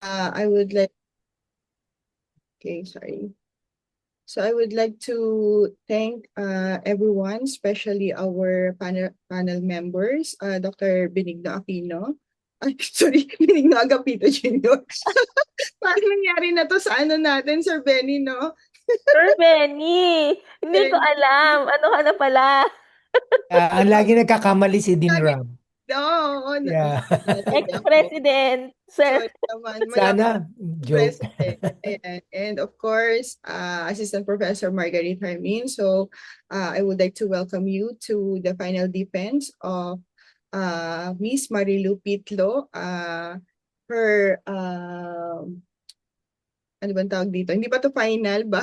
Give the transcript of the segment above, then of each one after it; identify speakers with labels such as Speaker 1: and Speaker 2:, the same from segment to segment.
Speaker 1: I would like, okay, sorry. So I would like to thank everyone, especially our panel members, Dr. Benigno Aquino. Ay, sorry, Benigno Agapito Jr. Paano nangyari na to sa ano natin, Sir Benny, no?
Speaker 2: Sir Benny, hindi ko
Speaker 1: Benny.
Speaker 2: alam. Ano ka na pala?
Speaker 3: Ang lagi nagkakamali si Dean
Speaker 1: Lagi,
Speaker 3: Ram.
Speaker 1: oo,
Speaker 3: Yeah.
Speaker 1: nagkakamali ako.
Speaker 2: Ex-president, sir.
Speaker 1: Sorry naman, mayaman
Speaker 3: Sana, joke.
Speaker 1: president. Ayan. And of course, Assistant Professor Margaret Hermin. So I would like to welcome you to the final defense of Miss Marilu Pitlo. Her, ano bang tawag dito? Hindi pa to final ba?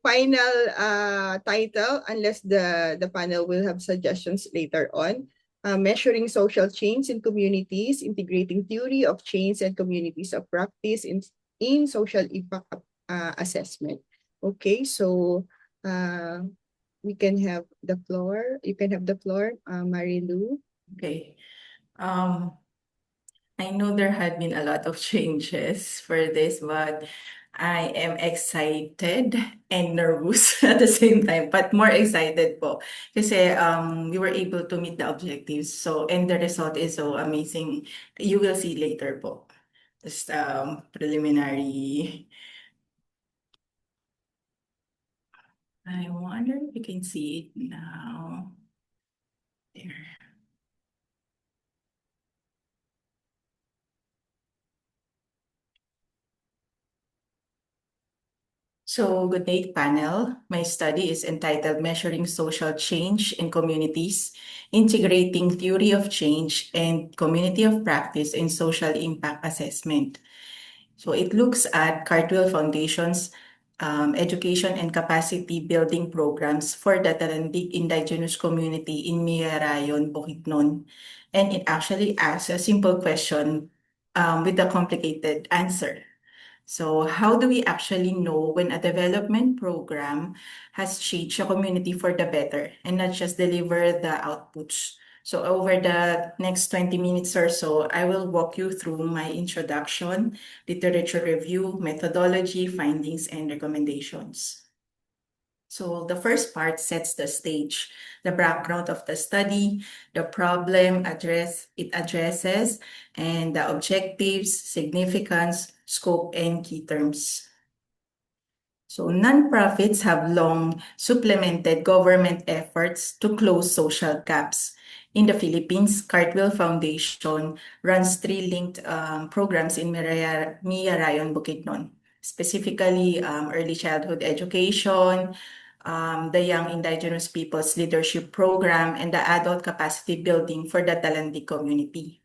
Speaker 1: Final title unless the panel will have suggestions later on. Measuring social change in communities, integrating theory of change and communities of practice in social impact assessment. Okay, so we can have the floor. You can have the floor, Marilu.
Speaker 4: Okay. I know there had been a lot of changes for this, but I am excited and nervous at the same time, but more excited po. Kasi we were able to meet the objectives. So, and the result is so amazing. You will see later po. Just preliminary. I wonder if you can see it now. There. So, good day, panel. My study is entitled Measuring Social Change in Communities, Integrating Theory of Change and Community of Practice in Social Impact Assessment. So, it looks at Cartwheel Foundation's education and capacity building programs for the Talandig indigenous community in Miyarayon, Bukidnon. And it actually asks a simple question with a complicated answer. So how do we actually know when a development program has changed a community for the better and not just deliver the outputs? So over the next 20 minutes or so, I will walk you through my introduction, literature review, methodology, findings, and recommendations. So the first part sets the stage, the background of the study, the problem it addresses, and the objectives, significance, scope, and key terms. So nonprofits have long supplemented government efforts to close social gaps. In the Philippines, Cartwheel Foundation runs three linked programs in Miyarayon, Bukidnon, specifically early childhood education, the Young Indigenous Peoples Leadership Program, and the Adult Capacity Building for the Talandi community.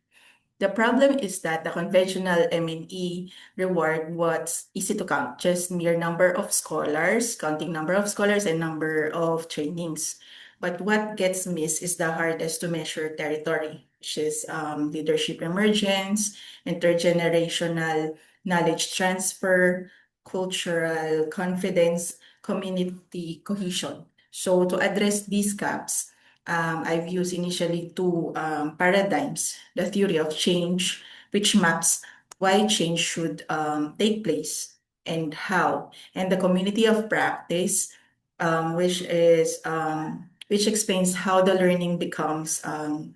Speaker 4: The problem is that the conventional M&E reward was easy to count, just mere number of scholars, counting number of scholars and number of trainings. But what gets missed is the hardest to measure territory, which is leadership emergence, intergenerational knowledge transfer, cultural confidence, community cohesion. So to address these gaps, I've used initially two paradigms, the theory of change, which maps why change should take place and how, and the community of practice, which explains how the learning becomes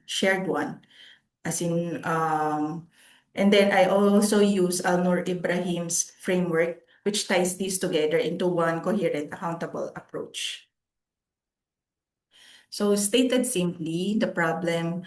Speaker 4: shared one, as in, and then I also use Alnur Ibrahim's framework, which ties these together into one coherent, accountable approach. So stated simply, the problem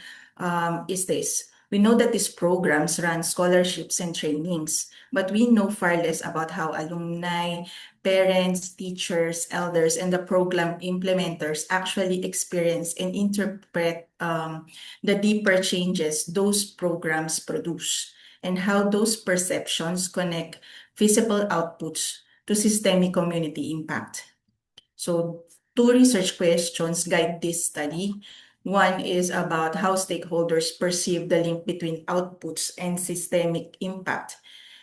Speaker 4: is this. We know that these programs run scholarships and trainings, but we know far less about how alumni, parents, teachers, elders, and the program implementers actually experience and interpret the deeper changes those programs produce and how those perceptions connect visible outputs to systemic community impact. So two research questions guide this study. One is about how stakeholders perceive the link between outputs and systemic impact,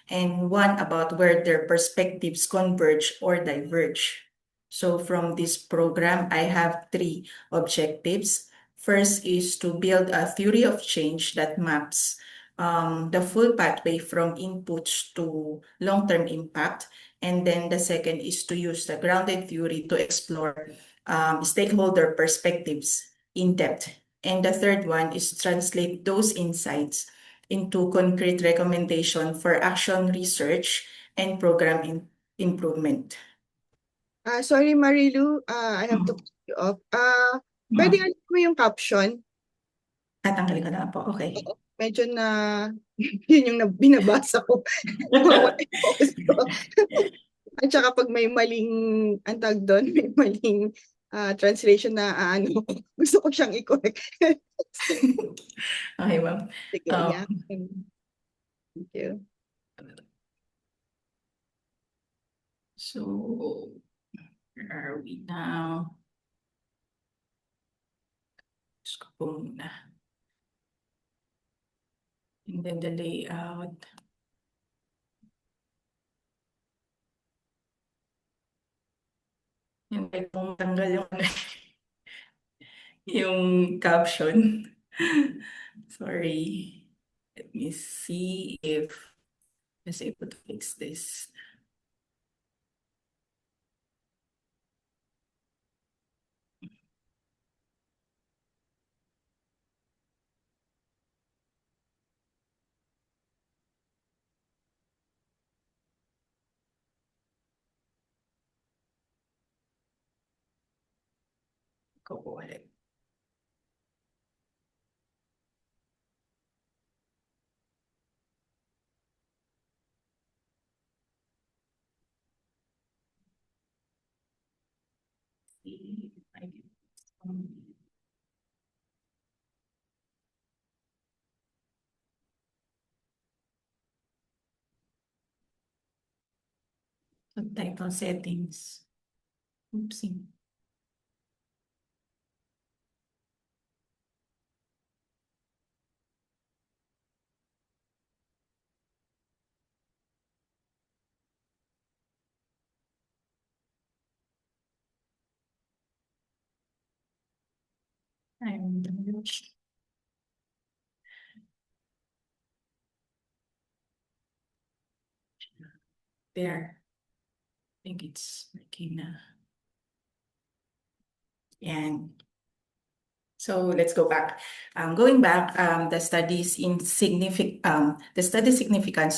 Speaker 4: and one about where their perspectives converge or diverge. So from this program, I have three objectives. First is to build a theory of change that maps the full pathway from inputs to long-term impact. And then the second is to use the grounded theory to explore stakeholder perspectives in depth. And the third one is translate those insights into concrete recommendation for action research and program improvement.
Speaker 1: Sorry, Marilu, I have to cut you off. Pwede alam mo yung caption?
Speaker 4: Tatanggalin ko na lang po. Okay.
Speaker 1: Medyo na, yun yung binabasa ko. Nawawala yung focus ko. At saka pag may maling, ang tawag doon, may maling translation na gusto ko siyang i-correct.
Speaker 4: Okay, ma'am.
Speaker 1: Sige, yeah. Thank you.
Speaker 4: So, where are we now? Let's go po muna. And then the layout. Hintay kong tanggal yung yung caption. Sorry. Let me see if I was able to fix this. Go ulit. See if I can subtitle settings. Oopsie. I'm done. There. I think it's working now. And so let's go back. Going back, the study significance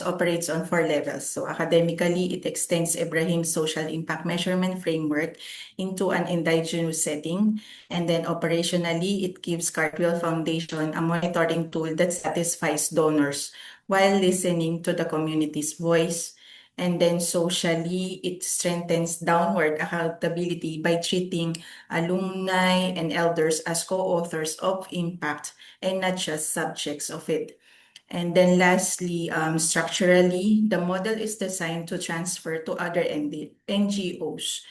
Speaker 4: operates on 4 levels. So academically, it extends Ibrahim's social impact measurement framework into an indigenous setting. And then operationally, it gives Cartwheel Foundation a monitoring tool that satisfies donors while listening to the community's voice. And then socially, it strengthens downward accountability by treating alumni and elders as co-authors of impact and not just subjects of it. And then lastly, structurally, the model is designed to transfer to other NGOs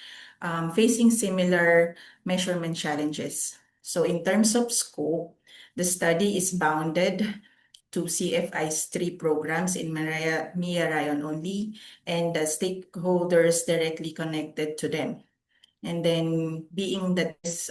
Speaker 4: facing similar measurement challenges. So in terms of scope, the study is bounded to CFI's 3 programs in Mia Rayon only, and the stakeholders directly connected to them. And then being that is,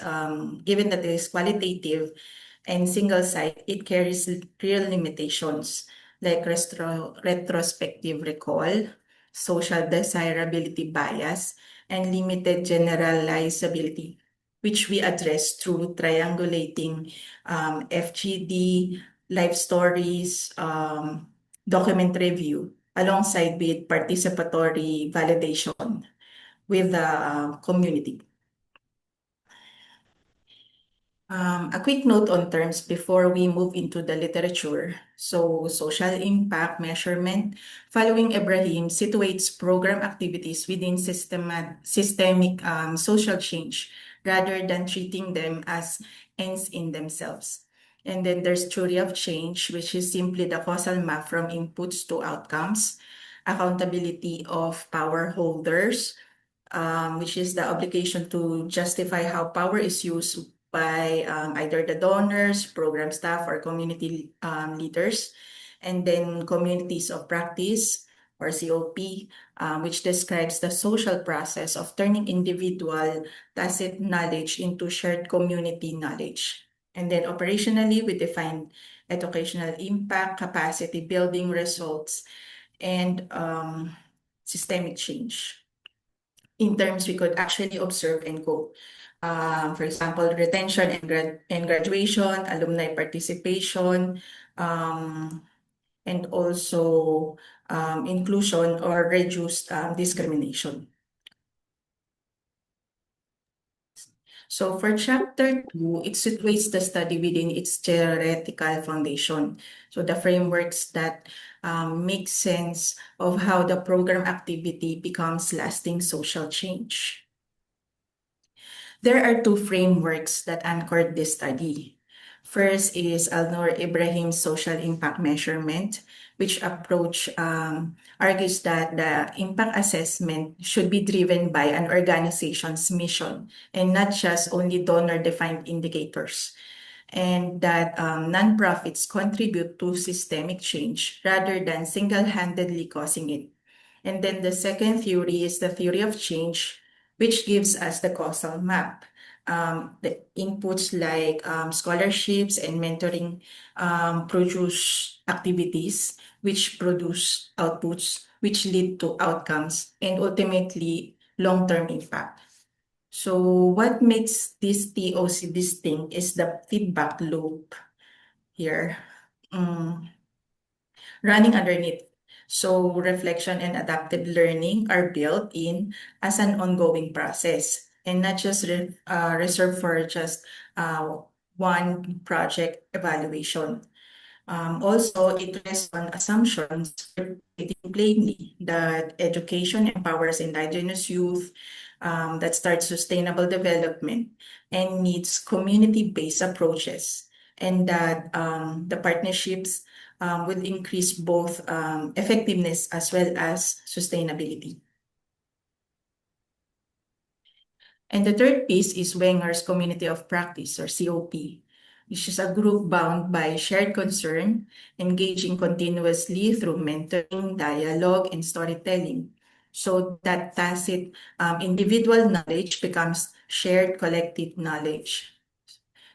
Speaker 4: given that it is qualitative and single site, it carries real limitations like retrospective recall, social desirability bias, and limited generalizability, which we address through triangulating FGD, life stories, document review, alongside with participatory validation with the community. A quick note on terms before we move into the literature. So, social impact measurement, following Ibrahim, situates program activities within systemic social change rather than treating them as ends in themselves. And then there's theory of change, which is simply the causal map from inputs to outcomes, accountability of power holders, which is the obligation to justify how power is used by either the donors, program staff, or community leaders. And then communities of practice, or COP, which describes the social process of turning individual tacit knowledge into shared community knowledge. And then operationally, we define educational impact, capacity building results, and systemic change. In terms we could actually observe and quote. For example, retention and graduation, alumni participation, and also inclusion or reduced discrimination. So for chapter 2, it situates the study within its theoretical foundation. So the frameworks that make sense of how the program activity becomes lasting social change. There are two frameworks that anchored this study. First is Alnur Ibrahim's social impact measurement, which approach argues that the impact assessment should be driven by an organization's mission and not just only donor-defined indicators, and that nonprofits contribute to systemic change rather than single-handedly causing it. And then the second theory is the theory of change, which gives us the causal map. The inputs like scholarships and mentoring produce activities which produce outputs which lead to outcomes and ultimately long-term impact. So what makes this TOC distinct is the feedback loop here running underneath. So reflection and adaptive learning are built in as an ongoing process and not just reserved for just one project evaluation. Also, it rests on assumptions stating plainly that education empowers indigenous youth, that starts sustainable development and meets community-based approaches, and that the partnerships will increase both effectiveness as well as sustainability. And the third piece is Wenger's Community of Practice, or COP, which is a group bound by shared concern, engaging continuously through mentoring, dialogue, and storytelling, so that tacit individual knowledge becomes shared collective knowledge.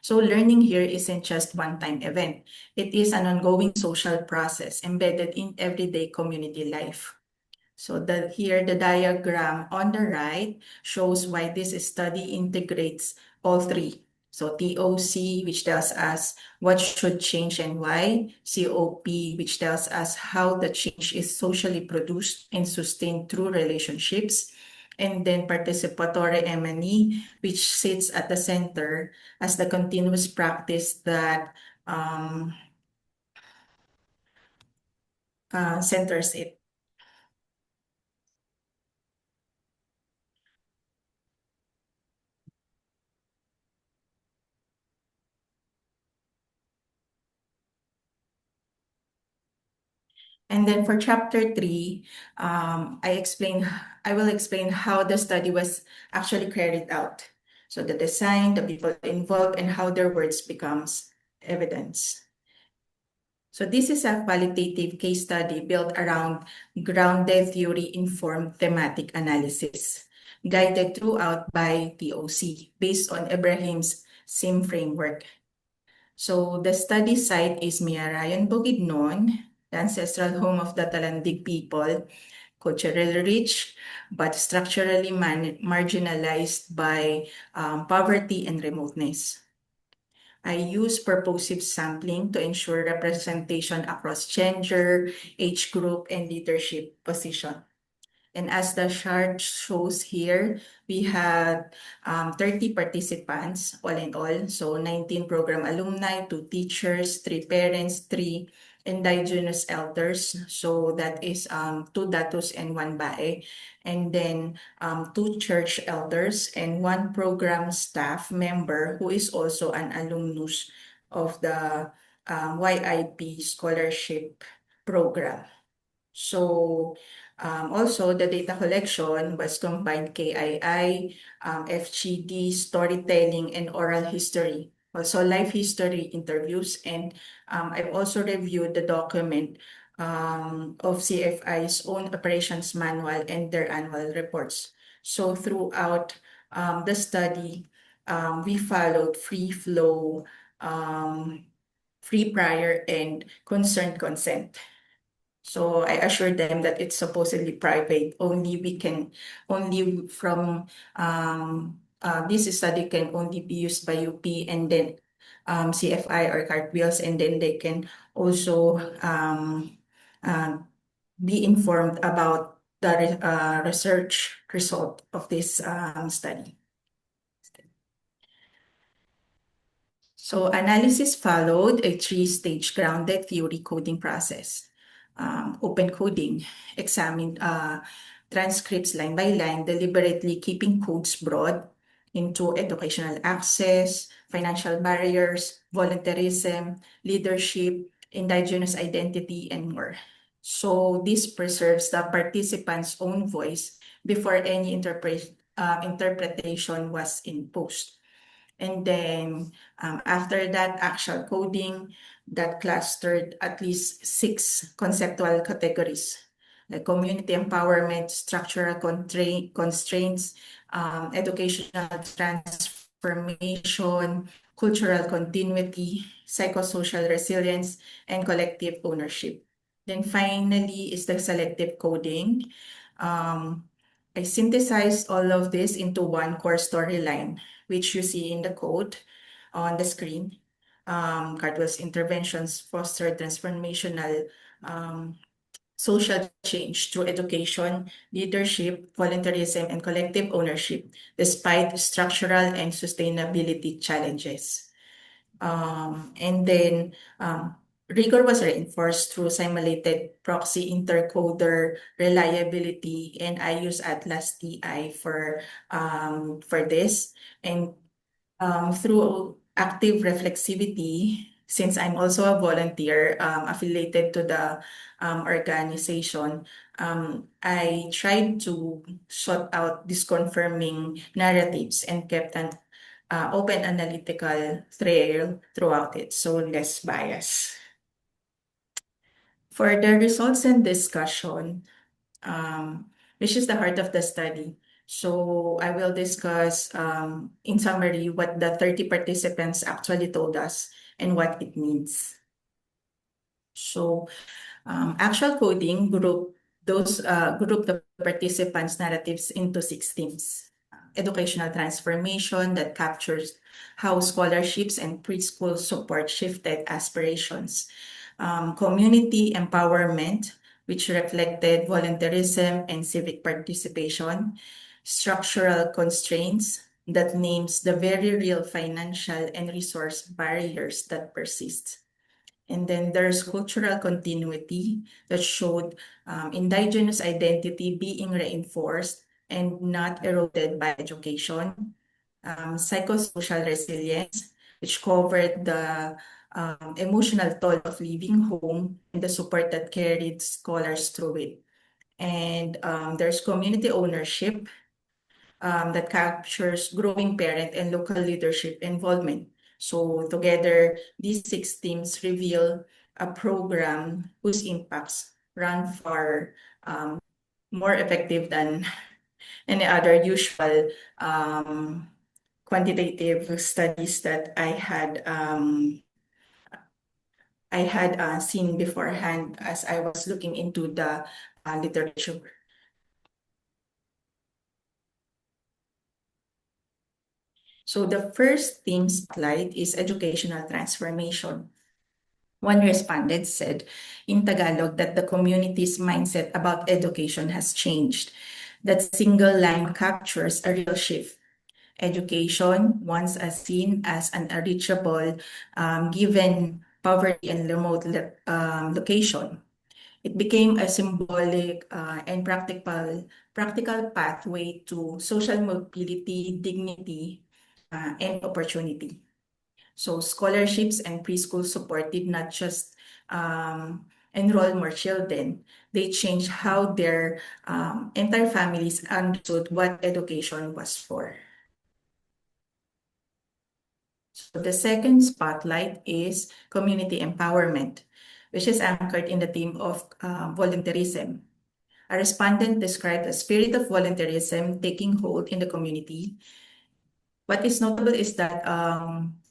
Speaker 4: So learning here isn't just one-time event. It is an ongoing social process embedded in everyday community life. So here the diagram on the right shows why this study integrates all three. So TOC, which tells us what should change and why. COP, which tells us how the change is socially produced and sustained through relationships. And then participatory M&E, which sits at the center as the continuous practice that centers it. And then for chapter 3, I will explain how the study was actually carried out. So the design, the people involved, and how their words becomes evidence. So this is a qualitative case study built around grounded theory-informed thematic analysis, guided throughout by TOC, based on Ibrahim's SIM framework. So the study site is Miarayan Bukidnon, the ancestral home of the Talandig people, culturally rich but structurally marginalized by poverty and remoteness. I use purposive sampling to ensure representation across gender, age group, and leadership position. And as the chart shows here, we had 30 participants all in all. So 19 program alumni, 2 teachers, 3 parents, 3 indigenous elders. So that is 2 datos and 1 bae. And then 2 church elders and 1 program staff member who is also an alumnus of the YIP scholarship program. So also the data collection was combined KII, FGD, storytelling, and oral history. Also life history interviews, and I've also reviewed the document of CFI's own operations manual and their annual reports. So throughout the study, we followed free flow free, prior, and concerned consent. So I assured them that it's supposedly private. Only from this study can only be used by UP and then CFI or cartwheels, and then they can also uh, be informed about the research result of this study. So analysis followed a three-stage grounded theory coding process. Open coding examined transcripts line by line, deliberately keeping codes broad into educational access, financial barriers, volunteerism, leadership, indigenous identity, and more. So this preserves the participants' own voice before any interpretation was imposed. And then after that actual coding, that clustered at least 6 conceptual categories, like community empowerment, structural constraints, educational transformation, cultural continuity, psychosocial resilience, and collective ownership. Then finally is the selective coding. I synthesized all of this into one core storyline, which you see in the code on the screen. Cardwell's interventions foster transformational social change through education, leadership, volunteerism, and collective ownership, despite structural and sustainability challenges. And then rigor was reinforced through simulated proxy intercoder reliability, and I use Atlas TI for this. And through active reflexivity, since I'm also a volunteer affiliated to the organization, I tried to sort out disconfirming narratives and kept an open analytical trail throughout it, so less bias. For the results and discussion, which is the heart of the study, so I will discuss in summary what the 30 participants actually told us and what it means. So actual coding group the participants' narratives into 6 themes. Educational transformation that captures how scholarships and preschool support shifted aspirations. Community empowerment, which reflected volunteerism and civic participation. Structural constraints that names the very real financial and resource barriers that persist. And then there's cultural continuity that showed indigenous identity being reinforced and not eroded by education. Psychosocial resilience, which covered the emotional toll of leaving home and the support that carried scholars through it. And there's community ownership that captures growing parent and local leadership involvement. So together, these 6 themes reveal a program whose impacts run far more effective than any other usual quantitative studies that I had seen beforehand as I was looking into the literature. So the first theme slide is educational transformation. One respondent said in Tagalog that the community's mindset about education has changed. That single line captures a real shift. Education, once as seen as an unreachable given poverty and remote location, it became a symbolic and practical pathway to social mobility, dignity, and opportunity. So scholarships and preschool support did not just enroll more children, they changed how their entire families understood what education was for. So the second spotlight is community empowerment, which is anchored in the theme of volunteerism. A respondent described a spirit of volunteerism taking hold in the community. What is notable is that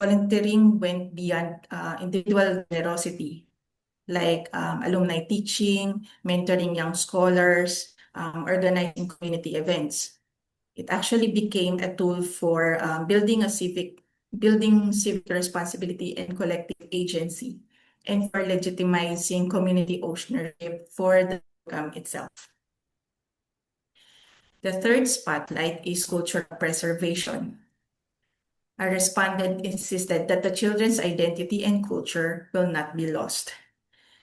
Speaker 4: volunteering went beyond individual generosity, like alumni teaching, mentoring young scholars, organizing community events. It actually became a tool for building civic responsibility and collective agency, and for legitimizing community ownership for the program itself. The third spotlight is cultural preservation. A respondent insisted that the children's identity and culture will not be lost.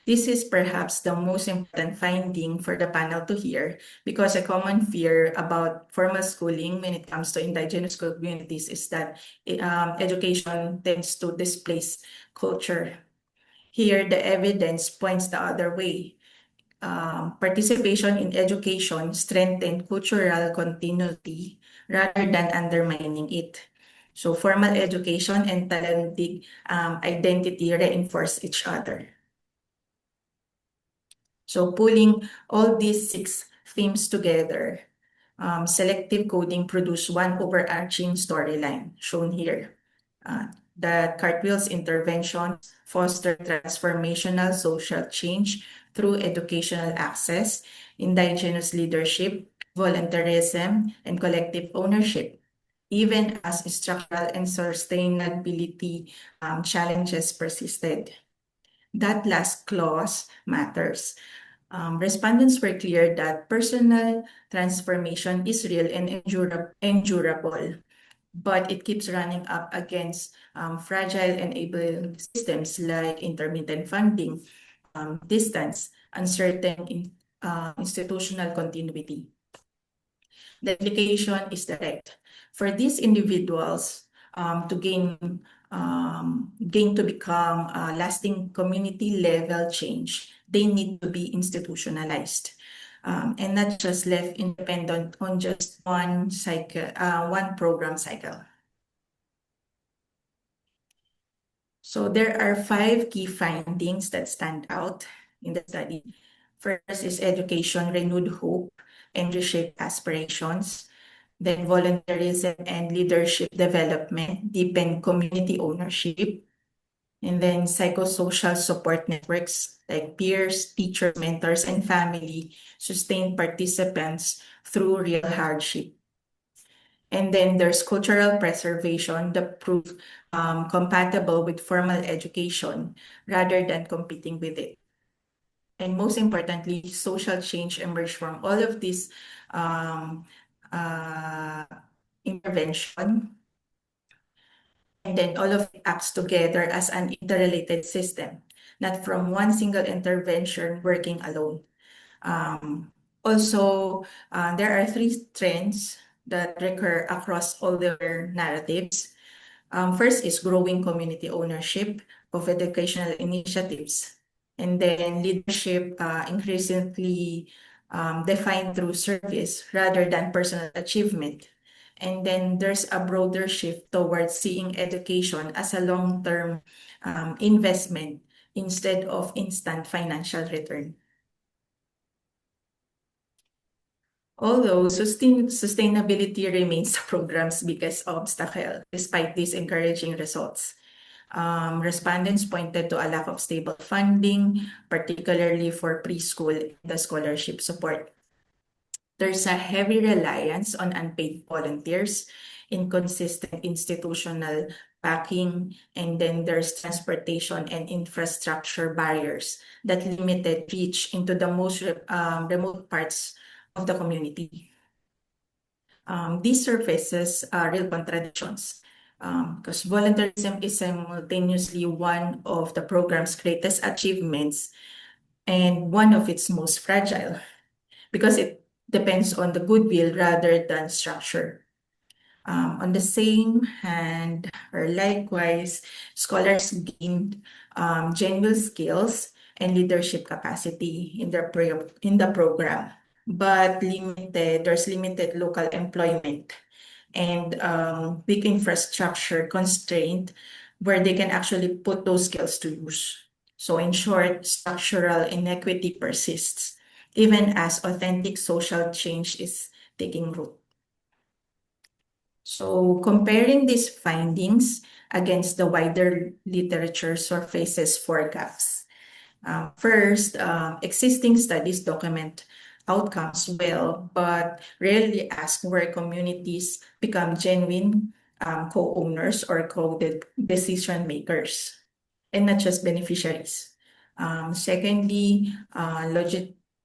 Speaker 4: This is perhaps the most important finding for the panel to hear, because a common fear about formal schooling when it comes to indigenous communities is that education tends to displace culture. Here, the evidence points the other way. Participation in education strengthened cultural continuity rather than undermining it. So formal education and talented identity reinforce each other. So pulling all these 6 themes together, selective coding produced one overarching storyline shown here. The Cartwheel's interventions foster transformational social change through educational access, indigenous leadership, volunteerism, and collective ownership, even as structural and sustainability challenges persisted. That last clause matters. Respondents were clear that personal transformation is real and endurable, but it keeps running up against fragile enabling systems like intermittent funding, distance, uncertain institutional continuity. The implication is direct. For these individuals to gain to become lasting community level change, they need to be institutionalized. And not just left independent on just one cycle, one program cycle. So there are 5 key findings that stand out in the study. First is education renewed hope and reshaped aspirations. Then volunteerism and leadership development deepen community ownership. And then psychosocial support networks like peers, teachers, mentors, and family sustain participants through real hardship. And then there's cultural preservation that proved compatible with formal education rather than competing with it. And most importantly, social change emerged from all of these intervention. And then all of it acts together as an interrelated system, not from one single intervention working alone. Also, there are 3 trends that recur across all their narratives. First is growing community ownership of educational initiatives, and then leadership increasingly defined through service rather than personal achievement. And then there's a broader shift towards seeing education as a long-term investment instead of instant financial return. Although sustainability remains the program's biggest obstacle, despite these encouraging results. Respondents pointed to a lack of stable funding, particularly for preschool and the scholarship support. There's a heavy reliance on unpaid volunteers, inconsistent institutional backing, and then there's transportation and infrastructure barriers that limited reach into the most remote parts of the community. These surfaces are real contradictions, because volunteerism is simultaneously one of the program's greatest achievements and one of its most fragile, because it depends on the goodwill rather than structure. On the same hand, or likewise, scholars gained genuine skills and leadership capacity in the program, but there's limited local employment and big infrastructure constraint where they can actually put those skills to use. So in short, structural inequity persists, even as authentic social change is taking root. So comparing these findings against the wider literature surfaces four gaps. First, existing studies document outcomes well, but rarely ask where communities become genuine co-owners or co-decision makers, and not just beneficiaries. Secondly,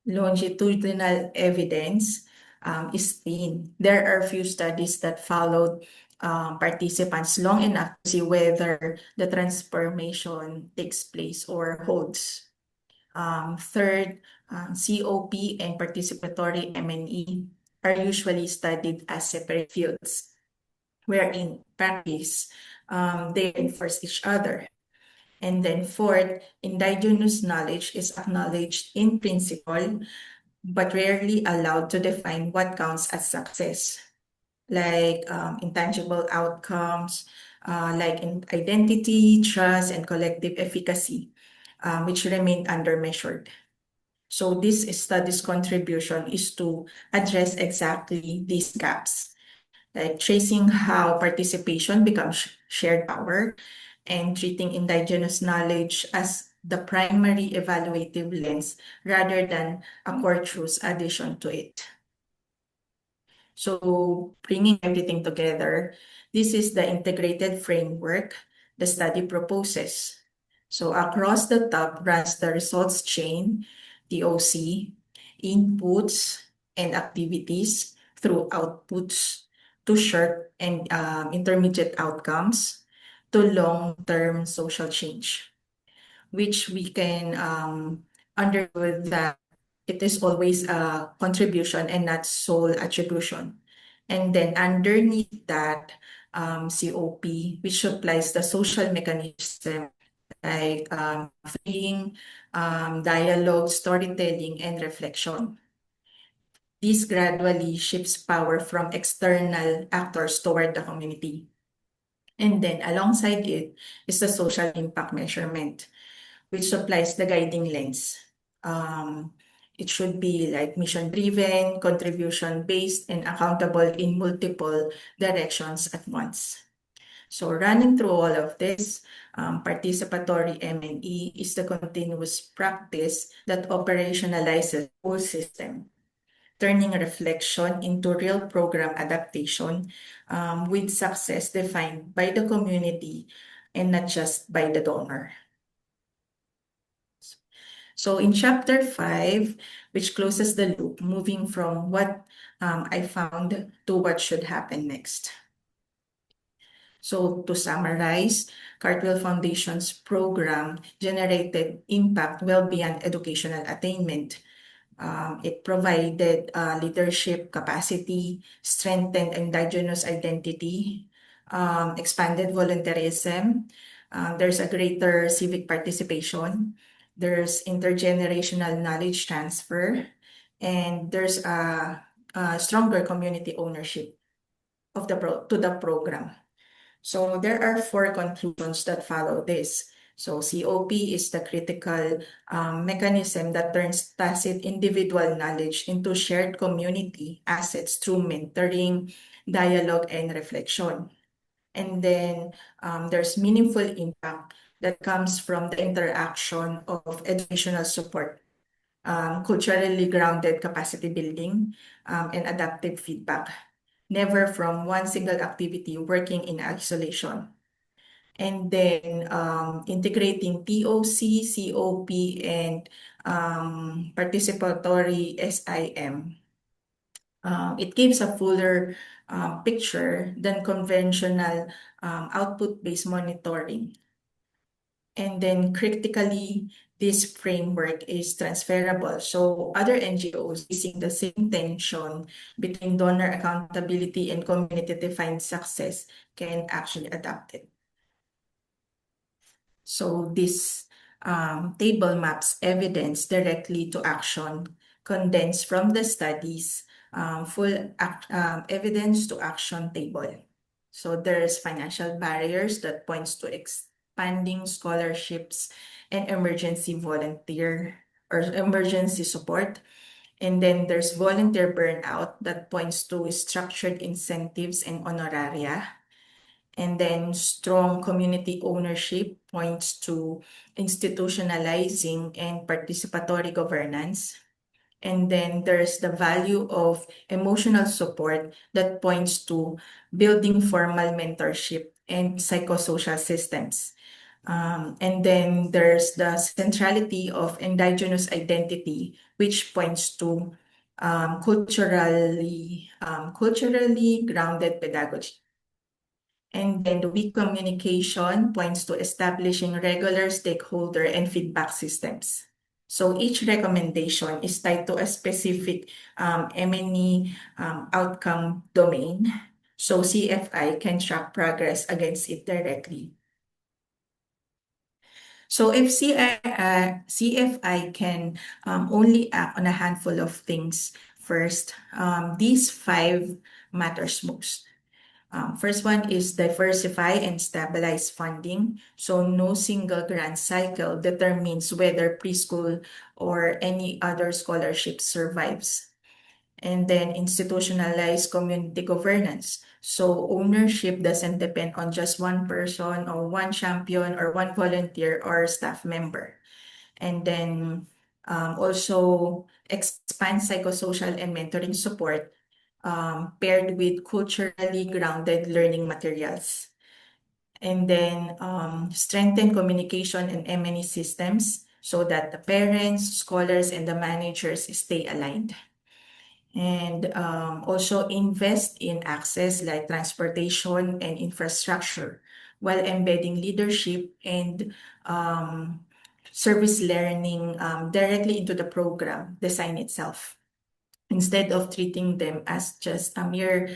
Speaker 4: longitudinal evidence is thin. There are few studies that followed participants long enough to see whether the transformation takes place or holds. Third, COP and participatory MNE are usually studied as separate fields, where in practice, they reinforce each other. And then fourth, indigenous knowledge is acknowledged in principle, but rarely allowed to define what counts as success, like intangible outcomes, like identity, trust, and collective efficacy, which remain undermeasured. So this study's contribution is to address exactly these gaps, like tracing how participation becomes shared power and treating indigenous knowledge as the primary evaluative lens rather than a core truth addition to it. So bringing everything together, this is the integrated framework the study proposes. So across the top runs the results chain, TOC, inputs and activities through outputs to short and intermediate outcomes to long-term social change, which we can understand that it is always a contribution and not sole attribution. And then underneath that, COP, which supplies the social mechanism like freeing, dialogue, storytelling, and reflection. This gradually shifts power from external actors toward the community. And then alongside it is the social impact measurement, which supplies the guiding lens. It should be like mission-driven, contribution-based, and accountable in multiple directions at once. So running through all of this, participatory M&E is the continuous practice that operationalizes the whole system, turning reflection into real program adaptation with success defined by the community and not just by the donor. So in chapter 5, which closes the loop, moving from what I found to what should happen next. So to summarize, Cartwheel Foundation's program generated impact well beyond educational attainment. It provided leadership capacity, strengthened indigenous identity, expanded volunteerism. There's a greater civic participation. There's intergenerational knowledge transfer, and there's a stronger community ownership of to the program. So there are 4 conclusions that follow this. So COP is the critical mechanism that turns tacit individual knowledge into shared community assets through mentoring, dialogue, and reflection. And then there's meaningful impact that comes from the interaction of educational support, culturally grounded capacity building, and adaptive feedback, never from one single activity working in isolation. And then integrating TOC, COP, and participatory SIM. It gives a fuller picture than conventional output-based monitoring. And then critically, this framework is transferable. So other NGOs facing the same tension between donor accountability and community-defined success can actually adapt it. So this table maps evidence directly to action, condensed from the studies, full evidence to action table. So there's financial barriers that points to expanding scholarships and emergency volunteer or emergency support. And then there's volunteer burnout that points to structured incentives and honoraria. And then strong community ownership points to institutionalizing and participatory governance. And then there's the value of emotional support that points to building formal mentorship and psychosocial systems. And then there's the centrality of indigenous identity, which points to culturally grounded pedagogy. And then the weak communication points to establishing regular stakeholder and feedback systems. So each recommendation is tied to a specific M&E outcome domain. So CFI can track progress against it directly. So if CFI can only act on a handful of things first, these 5 matters most. First one is diversify and stabilize funding. So no single grant cycle determines whether preschool or any other scholarship survives. And then institutionalize community governance. So ownership doesn't depend on just one person or one champion or one volunteer or staff member. And then also expand psychosocial and mentoring support paired with culturally grounded learning materials. And then strengthen communication and M&E systems so that the parents, scholars, and the managers stay aligned. And also invest in access like transportation and infrastructure while embedding leadership and service learning directly into the program design itself, instead of treating them as just a mere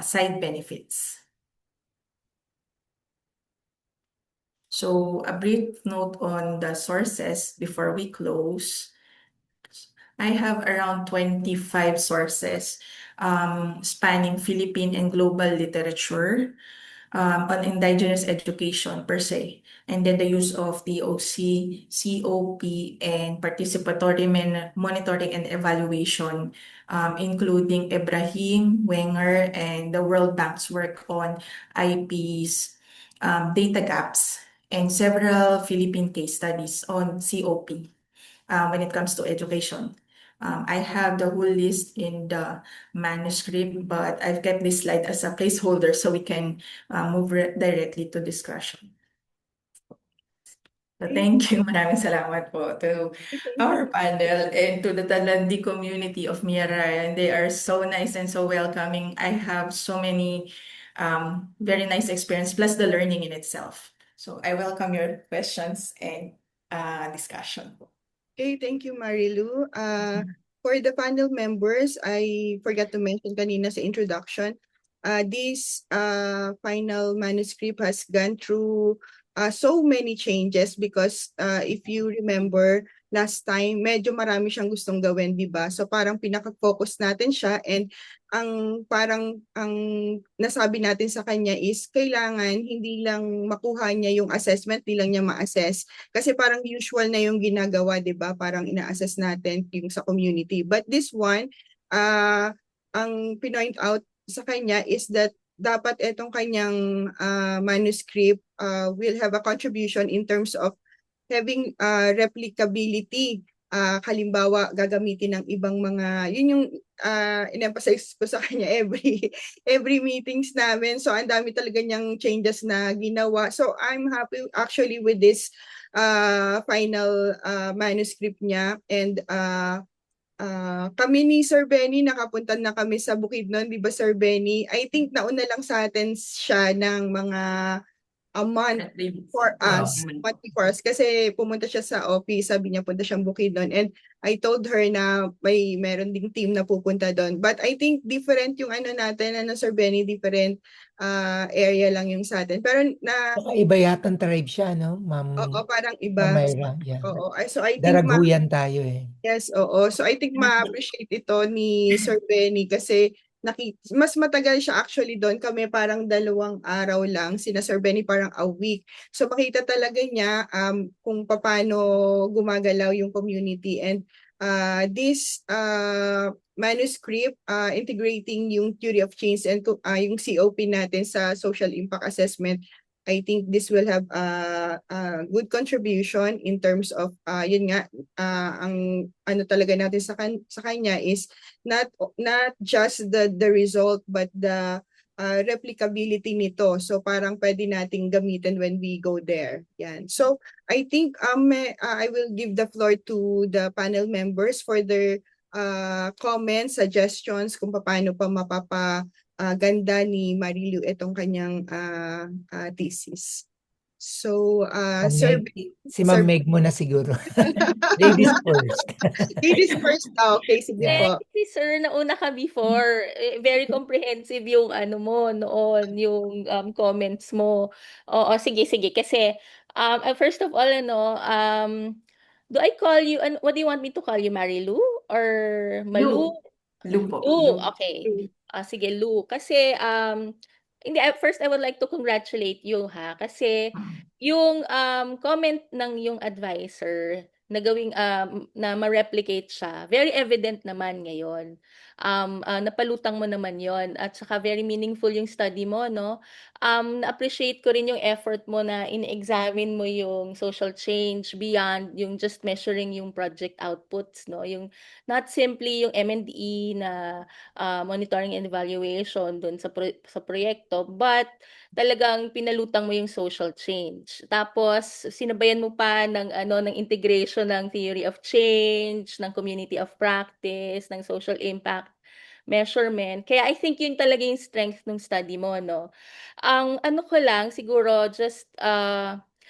Speaker 4: side benefits. So a brief note on the sources before we close. I have around 25 sources spanning Philippine and global literature on indigenous education per se, and then the use of DOC, COP, and participatory monitoring and evaluation, including Ibrahim, Wenger, and the World Bank's work on IP's data gaps, and several Philippine case studies on COP when it comes to education. I have the whole list in the manuscript, but I've kept this slide as a placeholder so we can move directly to discussion. So thank you. Maraming salamat po to our panel and to the Talandi community of Miyarayan. They are so nice and so welcoming. I have so many very nice experience, plus the learning in itself. So I welcome your questions and discussion.
Speaker 1: Okay, thank you, Marilu. For the panel members, I forgot to mention kanina sa introduction, this final manuscript has gone through so many changes because if you remember, last time, medyo marami siyang gustong gawin, di ba? So parang pinaka-focus natin siya, and ang nasabi natin sa kanya is kailangan hindi lang makuha niya yung assessment, hindi lang niya ma-assess. Kasi parang usual na yung ginagawa, di ba? Parang ina-assess natin yung sa community. But this one, ang pinoint out sa kanya is that dapat itong kanyang manuscript will have a contribution in terms of having replicability. Halimbawa, gagamitin ng ibang mga, yun yung in-emphasize ko sa kanya every meetings namin. So, ang dami talaga niyang changes na ginawa. So, I'm happy actually with this final manuscript niya. And kami ni Sir Benny, nakapunta na kami sa Bukidnon, di ba Sir Benny? I think nauna lang sa atin siya ng mga a month for us, kasi pumunta siya sa office, sabi niya punta siyang Bukidnon, and I told her na meron ding team na pupunta doon. But I think different yung natin, Sir Benny, different area lang yung sa atin. Pero
Speaker 3: Iba yata ang tribe siya, no, Ma'am?
Speaker 1: Oo, parang iba.
Speaker 3: Mayra, yeah.
Speaker 1: Oo. So I think
Speaker 3: Daraguyan tayo eh.
Speaker 1: Yes, oo. So I think ma-appreciate ito ni Sir Benny kasi mas matagal siya actually doon. Kami parang 2 araw lang. Sina Sir Benny parang a week. So makita talaga niya kung paano gumagalaw yung community. And this manuscript integrating yung theory of change and yung COP natin sa social impact assessment, I think this will have a good contribution in terms of yun nga, ang ano talaga natin sa kanya is not just the result but the replicability nito. So parang pwede nating gamitin when we go there. Yan. So I think I will give the floor to the panel members for their comments, suggestions kung paano pa ganda ni Marilu itong kanyang thesis. So,
Speaker 3: Ma'am
Speaker 1: Sir,
Speaker 3: Meg, si Ma'am Meg muna siguro. Ladies first.
Speaker 1: ladies first. Okay, sige
Speaker 3: Yeah.
Speaker 1: po.
Speaker 2: Si Sir, nauna ka before. Very comprehensive yung ano mo noon, yung comments mo. Oo, sige, sige. Kasi, first of all, do I call you, what do you want me to call you, Marilu? Or Malu?
Speaker 4: Lu po.
Speaker 2: Lu, okay. Sige, Lu. Kasi, hindi, first I would like to congratulate you ha. Kasi, yung comment ng yung advisor na gawing na ma-replicate siya, very evident naman ngayon. Napalutang mo naman yon at saka very meaningful yung study mo, no? Na-appreciate ko rin yung effort mo na in-examine mo yung social change beyond yung just measuring yung project outputs, no? Yung not simply yung M&E na monitoring and evaluation dun sa proyekto, but talagang pinalutang mo yung social change. Tapos sinabayan mo pa ng integration ng theory of change, ng community of practice, ng social impact measurement. Kaya I think yun talaga yung strength ng study mo, no. Ang ano ko lang siguro just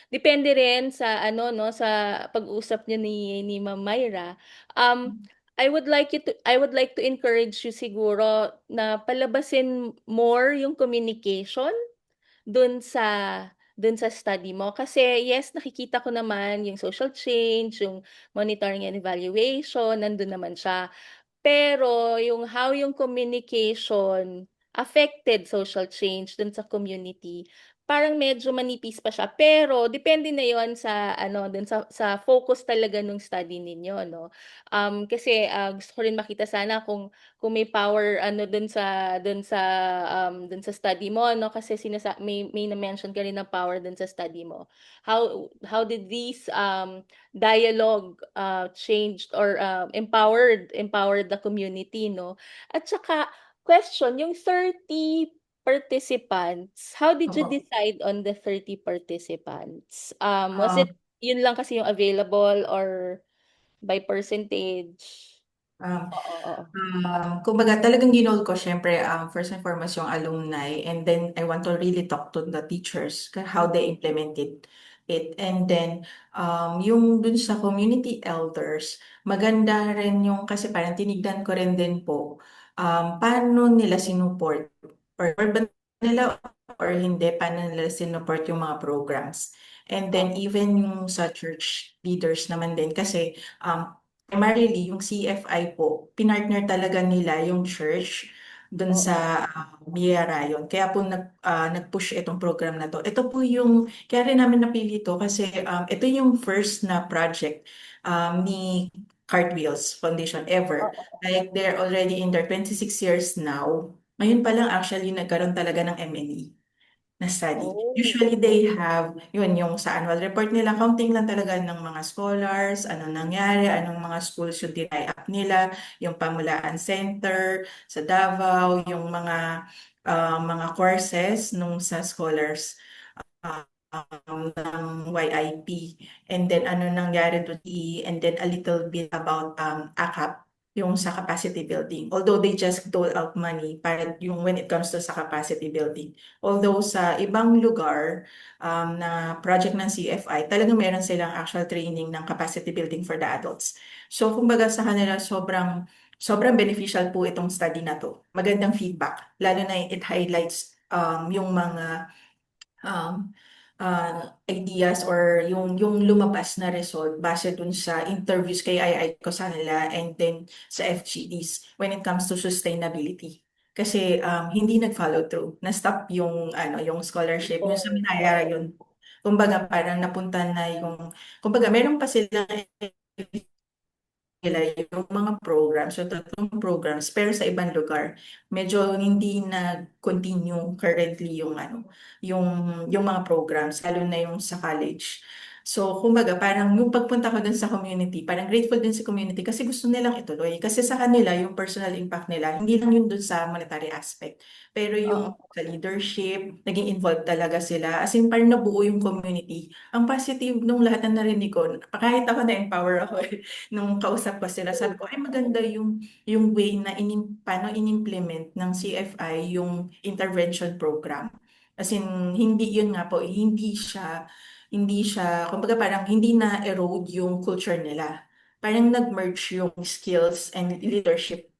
Speaker 2: depende rin sa sa pag-usap niyo ni Ma'am Myra. I would like to encourage you siguro na palabasin more yung communication dun sa dun sa study mo. Kasi yes, nakikita ko naman yung social change, yung monitoring and evaluation, nandun naman siya. Pero yung how yung communication affected social change dun sa community, parang medyo manipis pa siya. Pero depende na yon sa dun sa focus talaga ng study ninyo, no. Kasi gusto ko rin makita sana kung may power dun sa study mo, no, kasi may na-mention ka rin na power dun sa study mo. How did these dialogue changed or empowered the community, no? At saka question, yung 30 participants, how did you
Speaker 4: Opo.
Speaker 2: decide on the 30 participants? Was
Speaker 4: Um,
Speaker 2: it yun lang kasi yung available or by percentage?
Speaker 4: um,
Speaker 2: Oo, oo.
Speaker 4: Kumbaga talagang ginol ko syempre first and foremost yung alumni, and then I want to really talk to the teachers how they implemented it, and then yung dun sa community elders maganda rin yung kasi parang tinignan ko rin din po paano nila sinuport or ba nila or hindi, paano nila sinuport yung mga programs, and then even yung sa church leaders naman din kasi primarily, yung CFI po, pinartner talaga nila yung church dun
Speaker 2: Oo.
Speaker 4: sa Via Rayon. Kaya po nag-push itong program na to. Ito po yung, kaya rin namin napili ito kasi ito yung first na project ni Cartwheels Foundation ever.
Speaker 2: Oo.
Speaker 4: Like they're already in their 26 years now. Ngayon pa lang actually nagkaroon talaga ng M&E na study.
Speaker 2: Oh.
Speaker 4: Usually they have, yun, yung sa annual report nila, counting lang talaga ng mga scholars, ano nangyari, anong mga schools yung tinay up nila, yung Pamulaan Center sa Davao, yung mga courses nung sa scholars ng YIP, and then ano nangyari doon, and then a little bit about ACAP, yung sa capacity building. Although they just dole out money para yung when it comes to sa capacity building. Although sa ibang lugar na project ng CFI, talagang meron silang actual training ng capacity building for the adults. So kumbaga sa kanila sobrang beneficial po itong study na to. Magandang feedback, lalo na it highlights yung mga um, ideas or yung lumabas na result base dun sa interviews kay AI ko sa nila, and then sa FGDs when it comes to sustainability. Kasi hindi nag-follow through. Na-stop yung scholarship, yung sa Binayara yun. Kumbaga parang napunta na yung, kumbaga meron pa sila nila yung mga programs, so tatlong programs, pero sa ibang lugar. Medyo hindi na-continue currently yung yung mga programs, lalo na yung sa college. So, kumbaga, parang yung pagpunta ko dun sa community, parang grateful din sa community kasi gusto nilang ituloy. Kasi sa kanila, yung personal impact nila, hindi lang yun dun sa monetary aspect. Pero yung
Speaker 2: Oo.
Speaker 4: sa leadership, naging involved talaga sila. As in, parang nabuo yung community. Ang positive nung lahat na narinig ko, kahit ako na-empower ako nung kausap ko sila, sabi ko, ay maganda yung way na paano in-implement ng CFI yung intervention program. As in, hindi yun nga po, hindi siya, kumbaga parang hindi na-erode yung culture nila. Parang nag-merge yung skills and leadership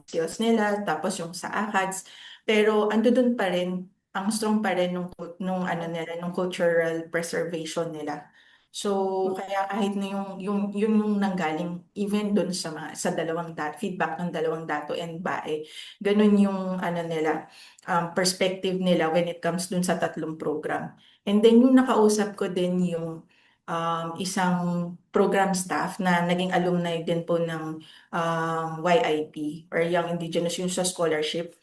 Speaker 4: skills nila, tapos yung sa ACADS, pero ando dun pa rin, ang strong pa rin nung ano nila, nung cultural preservation nila. So, kaya kahit na yung nanggaling even dun sa dalawang feedback ng dalawang dato and bae, ganun yung ano nila, perspective nila when it comes dun sa tatlong program. And then yung nakausap ko din yung isang program staff na naging alumni din po ng YIP or Young Indigenous Youth sa Scholarship.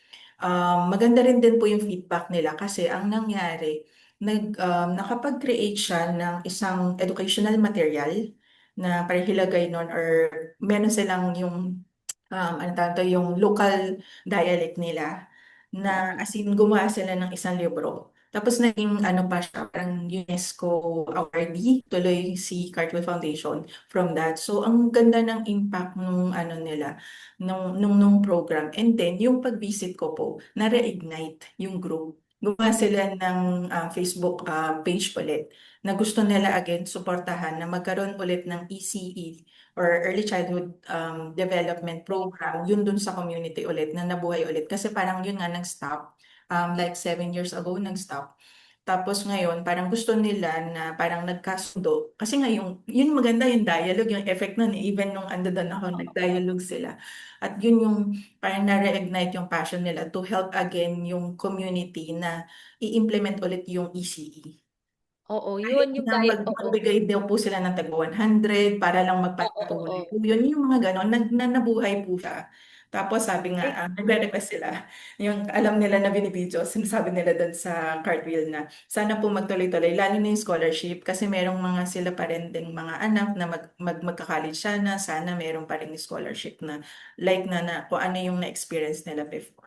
Speaker 4: Maganda rin din po yung feedback nila kasi ang nangyari, nakapag-create siya ng isang educational material na parang hilagay nun or meron silang yung ano tawag to, yung local dialect nila na as in gumawa sila ng isang libro. Tapos naging ano pa siya, parang UNESCO awardee, tuloy si Cartwheel Foundation from that. So ang ganda ng impact nung ano nila, nung program. And then yung pag-visit ko po, na-reignite yung group. Gumawa sila ng Facebook page ulit na gusto nila again suportahan na magkaroon ulit ng ECE or Early Childhood Development Program, yun dun sa community ulit, na nabuhay ulit. Kasi parang yun nga nag-stop, like 7 years ago nag-stop. Tapos ngayon, parang gusto nila na parang nagkasundo. Kasi nga yun maganda yung dialogue, yung effect nun. Even nung ando doon ako, nag-dialogue sila. At yun yung parang na-reignite yung passion nila to help again yung community na i-implement ulit yung ECE.
Speaker 2: Oo,
Speaker 4: Kahit
Speaker 2: yun yung
Speaker 4: na
Speaker 2: oo.
Speaker 4: magbigay daw po sila ng tag 100 para lang
Speaker 2: Oo, oo.
Speaker 4: magpatuloy po yun, yung mga ganon, nabuhay po siya. Tapos sabi nga,
Speaker 2: Ay,
Speaker 4: nagre-request sila, yung alam nila na binibidyo, sinasabi nila doon sa cartwheel na sana po magtuloy-tuloy, lalo na yung scholarship, kasi merong mga sila pa rin ding mga anak na magka-college sana meron pa rin yung scholarship na like na kung ano yung na-experience nila before.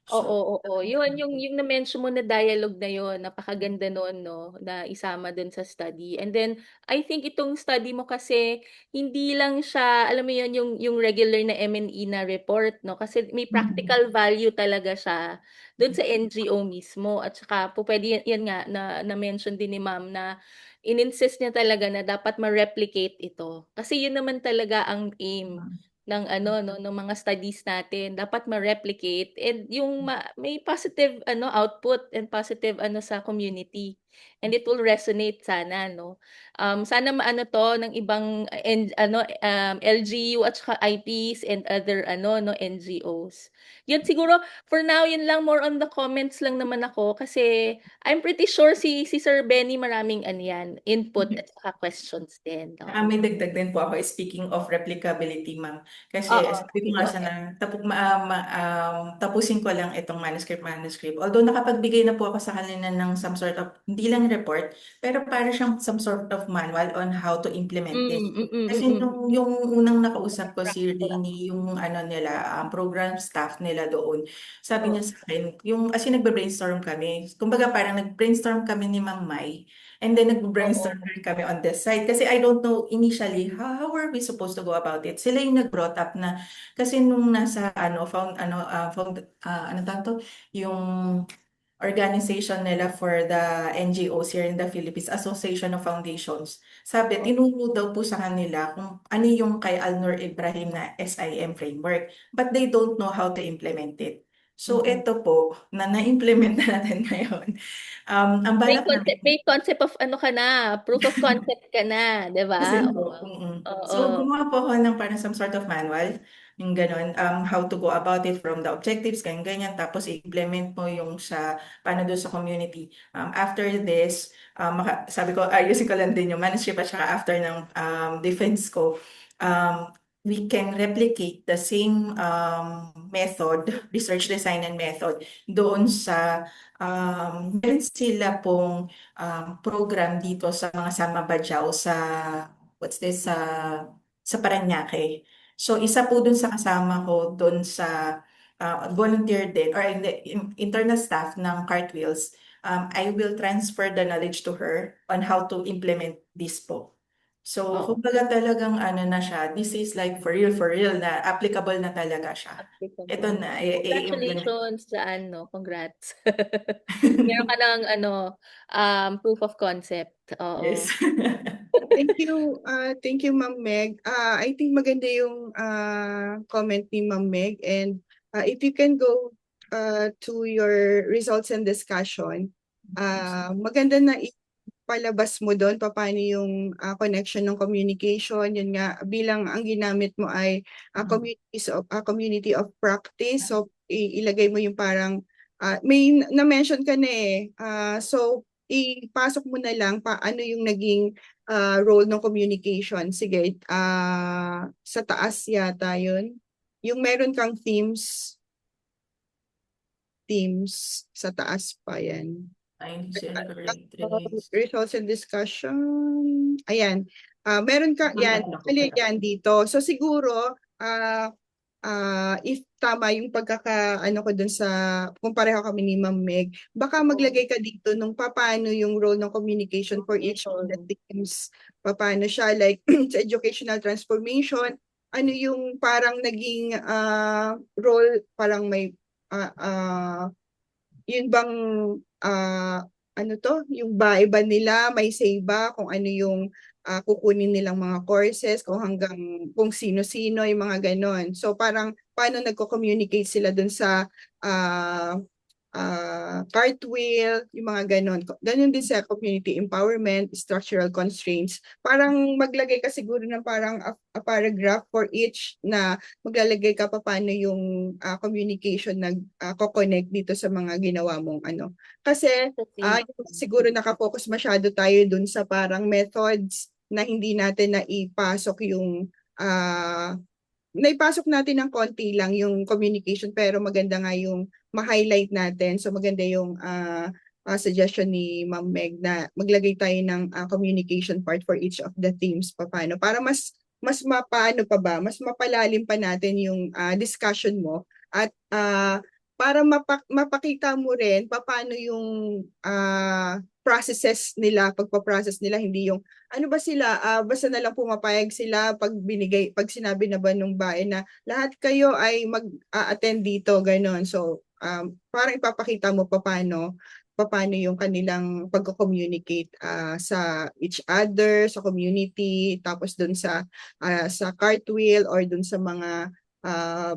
Speaker 4: So,
Speaker 2: Oo, oo. Yun, yung na-mention mo na dialogue na yun, napakaganda nun, no, na isama dun sa study. And then, I think itong study mo kasi, hindi lang siya, alam mo yun, yung regular na M&E na report, no, kasi may practical value talaga siya dun sa NGO mismo. At saka, po pwede yan nga, na-mention din ni ma'am na in-insist niya talaga na dapat ma-replicate ito. Kasi yun naman talaga ang aim ng ano no ng mga studies natin dapat ma-replicate and yung may positive ano output and positive ano sa community and it will resonate sana no sana maano to ng ibang LGU at saka IPs and other ano no NGOs yun siguro for now yun lang more on the comments lang naman ako kasi I'm pretty sure si Sir Benny maraming ano yan input at saka questions din no
Speaker 4: May dagdag din po ako, speaking of replicability, ma'am. Kasi
Speaker 2: oo
Speaker 4: sabi ko
Speaker 2: sige
Speaker 4: nga
Speaker 2: go
Speaker 4: sa
Speaker 2: ahead
Speaker 4: tapusin ko lang itong manuscript. Although nakapagbigay na po ako sa kanila ng some sort of, hindi lang report, pero para siyang some sort of manual on how to implement it. Kasi yung unang nakausap ko si
Speaker 2: practical
Speaker 4: Rini, yung ano nila, program staff nila doon, sabi
Speaker 2: oh
Speaker 4: niya sa akin, yung as in nagbe-brainstorm kami. Kumbaga parang nag-brainstorm kami ni Ma'am Mai. And then
Speaker 2: oo
Speaker 4: nag-brainstorm rin kami on this side. Kasi I don't know initially, how are we supposed to go about it? Sila yung nag-brought up na, kasi nung nasa ano tawag to? Yung organization nila for the NGOs here in the Philippines, Association of Foundations. Sabi,
Speaker 2: oo
Speaker 4: tinuro daw po sa kanila kung ano yung kay Alnur Ibrahim na SIM framework, but they don't know how to implement it. So, ito po, na na-implement na natin ngayon. Ang
Speaker 2: May
Speaker 4: balak namin,
Speaker 2: concept of ano ka na, proof of concept ka na, 'di ba?
Speaker 4: kasi
Speaker 2: Oo.
Speaker 4: po,
Speaker 2: Oo.
Speaker 4: so gumawa po ako ng parang some sort of manual, yung gano'n, how to go about it from the objectives, ganyan, tapos i-implement mo yung sa, paano doon sa community. After this, sabi ko, ayusin ko lang din yung manuscript at saka after ng defense ko, we can replicate the same method, research design and method, doon sa meron sila pong program dito sa mga Sama Bajau sa what's this sa Parañaque. So isa po dun sa kasama ko dun sa volunteer din or in the internal staff ng Cartwheels. I will transfer the knowledge to her on how to implement this po. So,
Speaker 2: Oo.
Speaker 4: kumbaga talagang ano na siya, this is like for real na applicable na talaga siya. Ito na, i-implement.
Speaker 2: Congratulations dyan, no? Congrats. Meron ka ng proof of concept. Oo.
Speaker 4: Yes.
Speaker 1: Thank you, Ma'am Meg. I think maganda yung comment ni Ma'am Meg, and if you can go to your results and discussion, maganda na palabas mo doon paano yung connection ng communication. Yun nga, bilang ang ginamit mo ay community of practice. So ilagay mo yung parang may na-mention ka na eh. So ipasok mo na lang paano yung naging role ng communication. Sige, sa taas yata yun. Yung meron kang themes sa taas pa yan. Results and discussion. Ayan. Meron ka, yan. Yan dito. So siguro, if tama yung ano ko dun sa, kung pareho kami ni Ma'am Meg, baka maglagay ka dito nung paano yung role ng communication for each of the teams. Paano siya, like sa educational transformation, ano yung parang naging role, parang may yun bang ano to, yung iba nila, may say ba kung ano yung kukunin nilang mga courses, kung sino-sino, yung mga ganon. So parang paano nagko-communicate sila dun sa cartwheel, yung mga ganon. Ganon din sa community empowerment, structural constraints. Parang maglagay ka siguro ng parang a paragraph for each na maglalagay ka pa paano yung communication nag-connect dito sa mga ginawa mong ano. Kasi siguro nakafocus masyado tayo dun sa parang methods na hindi natin naipasok yung naipasok natin ng konti lang yung communication, pero maganda nga yung ma-highlight natin. So maganda yung suggestion ni Ma'am Meg na maglagay tayo ng communication part for each of the themes paano para mas mapaano pa ba, mas mapalalim pa natin yung discussion mo, at para mapakita mo rin paano yung processes nila, pagpa-process nila, hindi yung ano ba sila, basta na lang pumapayag sila pag sinabi na ba nung bae na lahat kayo ay mag-attend dito, ganon. So parang ipapakita mo paano yung kanilang pagko-communicate sa each other, sa community, tapos dun sa cartwheel or dun sa mga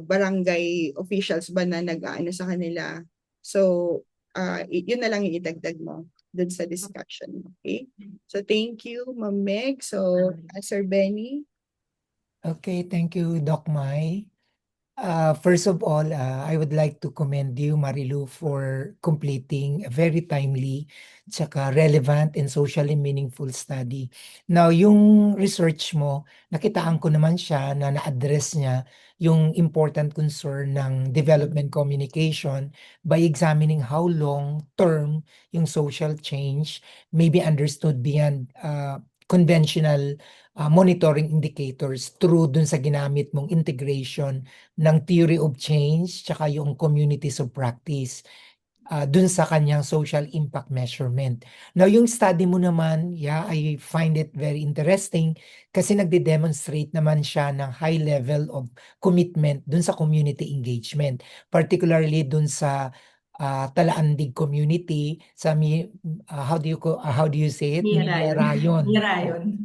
Speaker 1: barangay officials ba na nag-aano sa kanila. So yun na lang yung idagdag mo dun sa discussion. Okay? So thank you, Ma'am Meg. So Sir Benny.
Speaker 3: Okay, thank you, Doc Mai. First of all, I would like to commend you, Marilu, for completing a very timely tsaka relevant and socially meaningful study. Now, yung research mo, nakitaan ko naman siya na na-address niya yung important concern ng development communication by examining how long-term yung social change may be understood beyond conventional monitoring indicators through dun sa ginamit mong integration ng theory of change tsaka yung communities of practice dun sa kanyang social impact measurement. Now, yung study mo naman, yeah, I find it very interesting kasi nagde-demonstrate naman siya ng high level of commitment dun sa community engagement, particularly dun sa Talaandig community sa how do you say it?
Speaker 4: Miyarayon.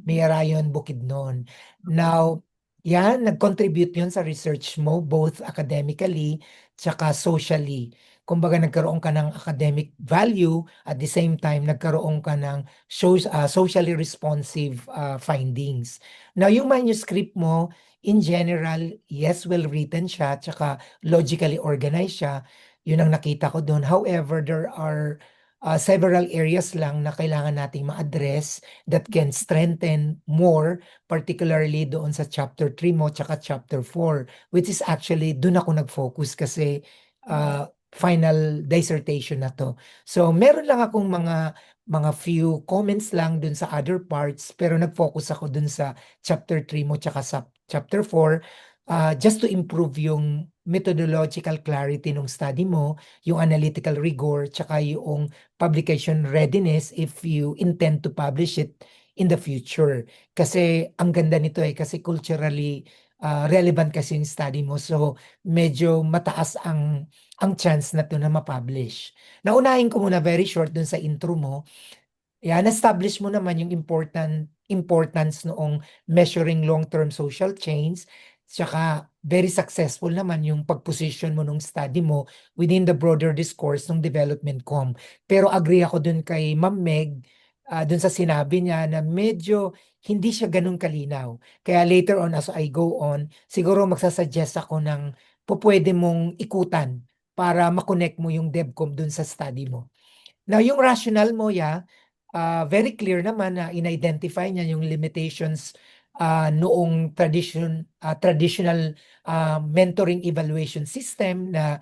Speaker 3: Miyarayon, Bukidnon. Now, yan, nag-contribute yun sa research mo, both academically tsaka socially. Kumbaga, nagkaroon ka ng academic value, at the same time, nagkaroon ka ng socially responsive findings. Now, yung manuscript mo, in general, yes, well-written siya, tsaka logically organized siya. Yun ang nakita ko doon. However, there are several areas lang na kailangan nating ma-address that can strengthen more, particularly doon sa chapter 3 mo tsaka chapter 4, which is actually doon ako nag-focus kasi final dissertation na to. So meron lang akong mga few comments lang dun sa other parts, pero nag-focus ako dun sa chapter 3 mo tsaka sa chapter 4, just to improve yung methodological clarity ng study mo, yung analytical rigor, tsaka yung publication readiness if you intend to publish it in the future. Kasi ang ganda nito kasi culturally relevant kasi yung study mo. So medyo mataas ang chance na to na ma-publish. Naunahin ko muna very short dun sa intro mo. Na-establish mo naman yung importance noong measuring long-term social change. Tsaka very successful naman yung pag-position mo nung study mo within the broader discourse ng development com. Pero agree ako dun kay Ma'am Meg, dun sa sinabi niya na medyo hindi siya ganun kalinaw. Kaya later on as I go on, siguro magsasuggest ako ng pwede mong ikutan para makonect mo yung DevCom dun sa study mo. Now, yung rationale mo, very clear naman na in-identify niya yung limitations noong traditional mentoring evaluation system na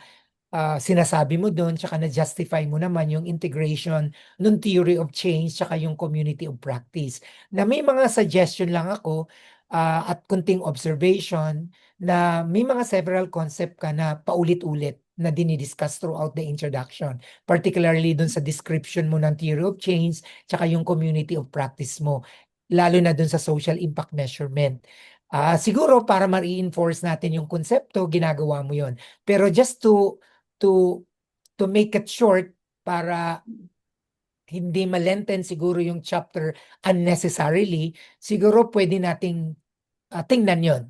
Speaker 3: sinasabi mo doon, tsaka na-justify mo naman yung integration ng theory of change tsaka yung community of practice. Na may mga suggestion lang ako at kunting observation na may mga several concept ka na paulit-ulit na dinidiscuss throughout the introduction. Particularly doon sa description mo ng theory of change tsaka yung community of practice mo. Lalo na doon sa social impact measurement. Siguro para ma-reinforce natin yung konsepto, ginagawa mo yon. Pero just to make it short, para hindi malenten siguro yung chapter unnecessarily, siguro pwede nating tingnan yon.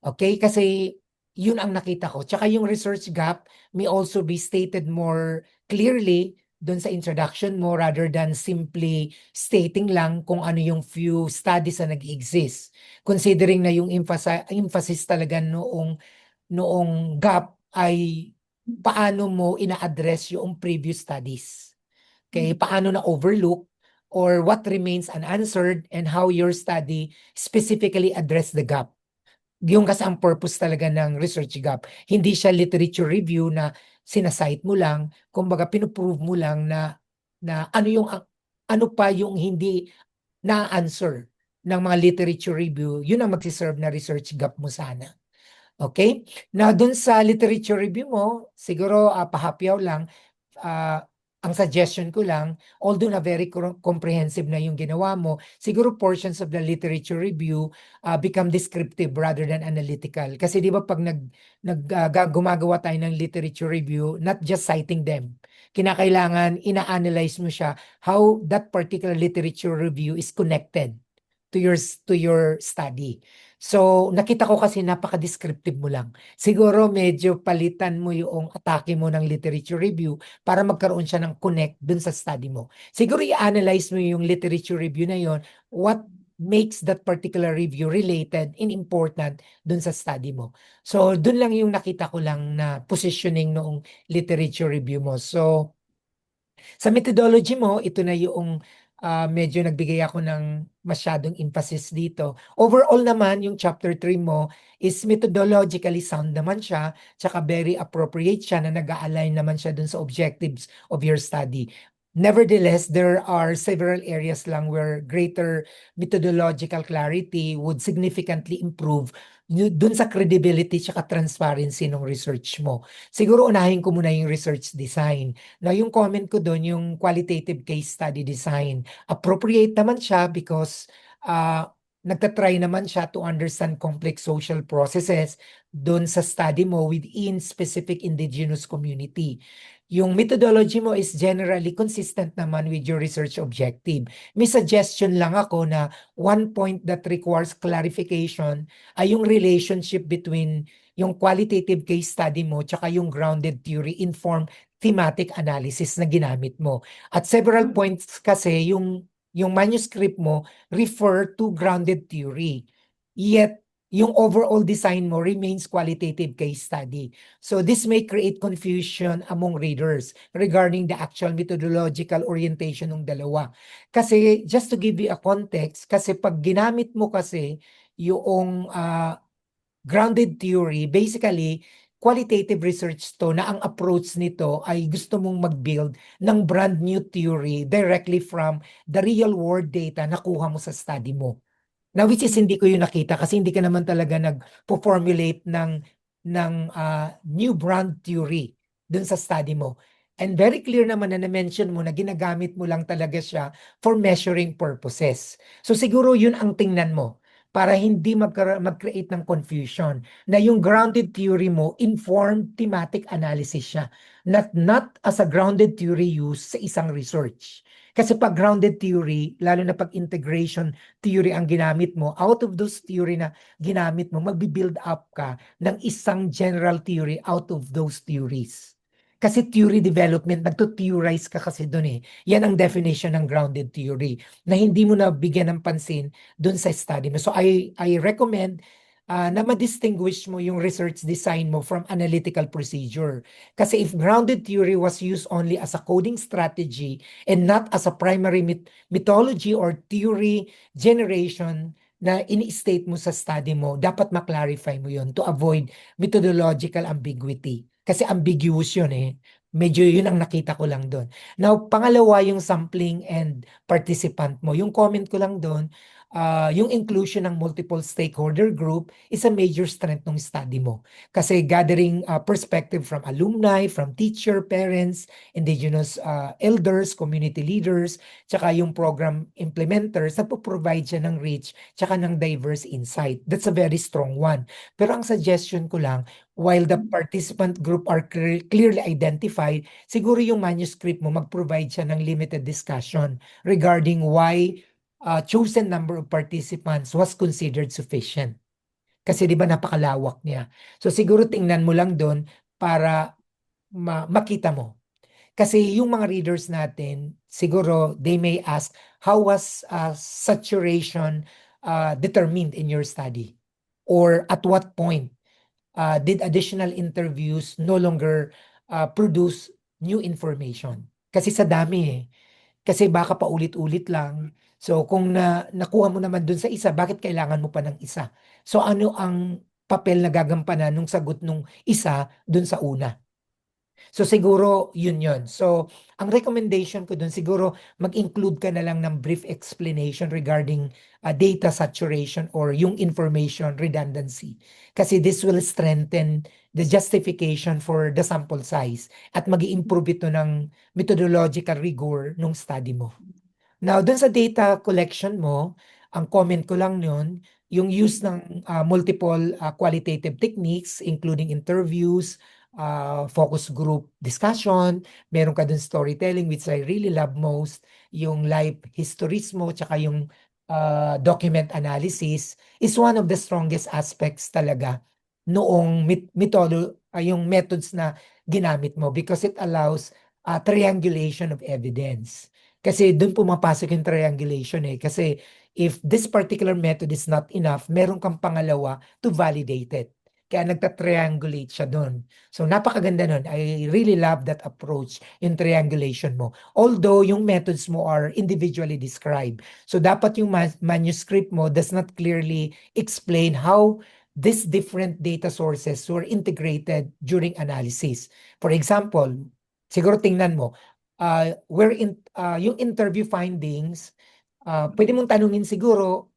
Speaker 3: Okay? Kasi yun ang nakita ko. Tsaka yung research gap may also be stated more clearly doon sa introduction mo rather than simply stating lang kung ano yung few studies na nag-exist. Considering na yung emphasis talaga noong gap ay paano mo ina-address yung previous studies. Okay, paano na overlook or what remains unanswered and how your study specifically address the gap. Yung kasi ang purpose talaga ng research gap. Hindi siya literature review na sinasite mo lang, kumbaga pinuprove mo lang na ano pa yung hindi na-answer ng mga literature review, yun ang magsiserve na research gap mo sana. Okay? Now, dun sa literature review mo, siguro pahapyaw lang, ang suggestion ko lang, although na very comprehensive na yung ginawa mo, siguro portions of the literature review become descriptive rather than analytical. Kasi di ba pag gumagawa tayo ng literature review, not just citing them, kinakailangan ina-analyze mo siya how that particular literature review is connected to your study. So, nakita ko kasi napaka-descriptive mo lang. Siguro medyo palitan mo yung atake mo ng literature review para magkaroon siya ng connect dun sa study mo. Siguro i-analyze mo yung literature review na yon, what makes that particular review related and important dun sa study mo. So, dun lang yung nakita ko lang na positioning noong literature review mo. So, sa methodology mo, ito na yung medyo nagbigay ako ng masyadong emphasis dito. Overall naman, yung chapter 3 mo is methodologically sound naman siya, tsaka very appropriate siya na nag-align naman siya dun sa objectives of your study. Nevertheless, there are several areas lang where greater methodological clarity would significantly improve dun sa credibility tsaka transparency ng research mo. Siguro unahin ko muna yung research design. Now, yung comment ko doon, yung qualitative case study design, appropriate naman siya because nagtatry naman siya to understand complex social processes doon sa study mo within specific indigenous community. Yung methodology mo is generally consistent naman with your research objective. May suggestion lang ako na one point that requires clarification ay yung relationship between yung qualitative case study mo tsaka yung grounded theory informed thematic analysis na ginamit mo. At several points kasi yung manuscript mo refer to grounded theory. Yet, yung overall design mo remains qualitative case study. So this may create confusion among readers regarding the actual methodological orientation ng dalawa. Kasi just to give you a context, kasi pag ginamit mo kasi yung grounded theory, basically, qualitative research to na ang approach nito ay gusto mong mag-build ng brand new theory directly from the real world data na kuha mo sa study mo. Now, which is hindi ko yung nakita kasi hindi ka naman talaga nag-formulate ng new brand theory dun sa study mo. And very clear naman na na-mention mo na ginagamit mo lang talaga siya for measuring purposes. So siguro yun ang tingnan mo para hindi mag-create ng confusion na yung grounded theory mo, informed thematic analysis siya. Not as a grounded theory used sa isang research. Kasi pag grounded theory, lalo na pag integration theory ang ginamit mo, out of those theory na ginamit mo, magbi-build up ka ng isang general theory out of those theories. Kasi theory development, nagto-theorize ka kasi doon eh. Yan ang definition ng grounded theory na hindi mo na bigyan ng pansin doon sa study mo. So I recommend na ma-distinguish mo yung research design mo from analytical procedure. Kasi if grounded theory was used only as a coding strategy and not as a primary methodology or theory generation na ini-state mo sa study mo, dapat ma-clarify mo yun to avoid methodological ambiguity. Kasi ambiguous yun eh. Medyo yun ang nakita ko lang doon. Now, pangalawa yung sampling and participant mo. Yung comment ko lang doon, yung inclusion ng multiple stakeholder group is a major strength ng study mo. Kasi gathering perspective from alumni, from teacher, parents, indigenous elders, community leaders, tsaka yung program implementers, nagpo-provide siya ng rich, tsaka ng diverse insight. That's a very strong one. Pero ang suggestion ko lang, while the participant group are clearly identified, siguro yung manuscript mo mag-provide siya ng limited discussion regarding why chosen number of participants was considered sufficient. Kasi di ba napakalawak niya. So siguro tingnan mo lang doon para makita mo. Kasi yung mga readers natin, siguro they may ask, how was saturation determined in your study? Or at what point did additional interviews no longer produce new information? Kasi sa dami eh. Kasi baka paulit-ulit lang. So kung nakuha mo naman dun sa isa, bakit kailangan mo pa ng isa? So ano ang papel na gagampanan nung sagot nung isa dun sa una? So siguro yun yun. So ang recommendation ko dun siguro mag-include ka na lang ng brief explanation regarding data saturation or yung information redundancy. Kasi this will strengthen the justification for the sample size at mag-i-improve ito ng methodological rigor nung study mo. Now, dun sa data collection mo, ang comment ko lang yun, yung use ng multiple qualitative techniques including interviews, focus group discussion, meron ka dun storytelling which I really love most, yung life histories mo, tsaka yung document analysis is one of the strongest aspects talaga noong yung methods na ginamit mo because it allows triangulation of evidence. Kasi doon pumapasok yung triangulation eh. Kasi if this particular method is not enough, meron kang pangalawa to validate it. Kaya nagta-triangulate siya doon. So napakaganda nun. I really love that approach, yung triangulation mo. Although yung methods mo are individually described. So dapat yung manuscript mo does not clearly explain how these different data sources were integrated during analysis. For example, siguro tingnan mo, yung interview findings, pwede mong tanungin siguro,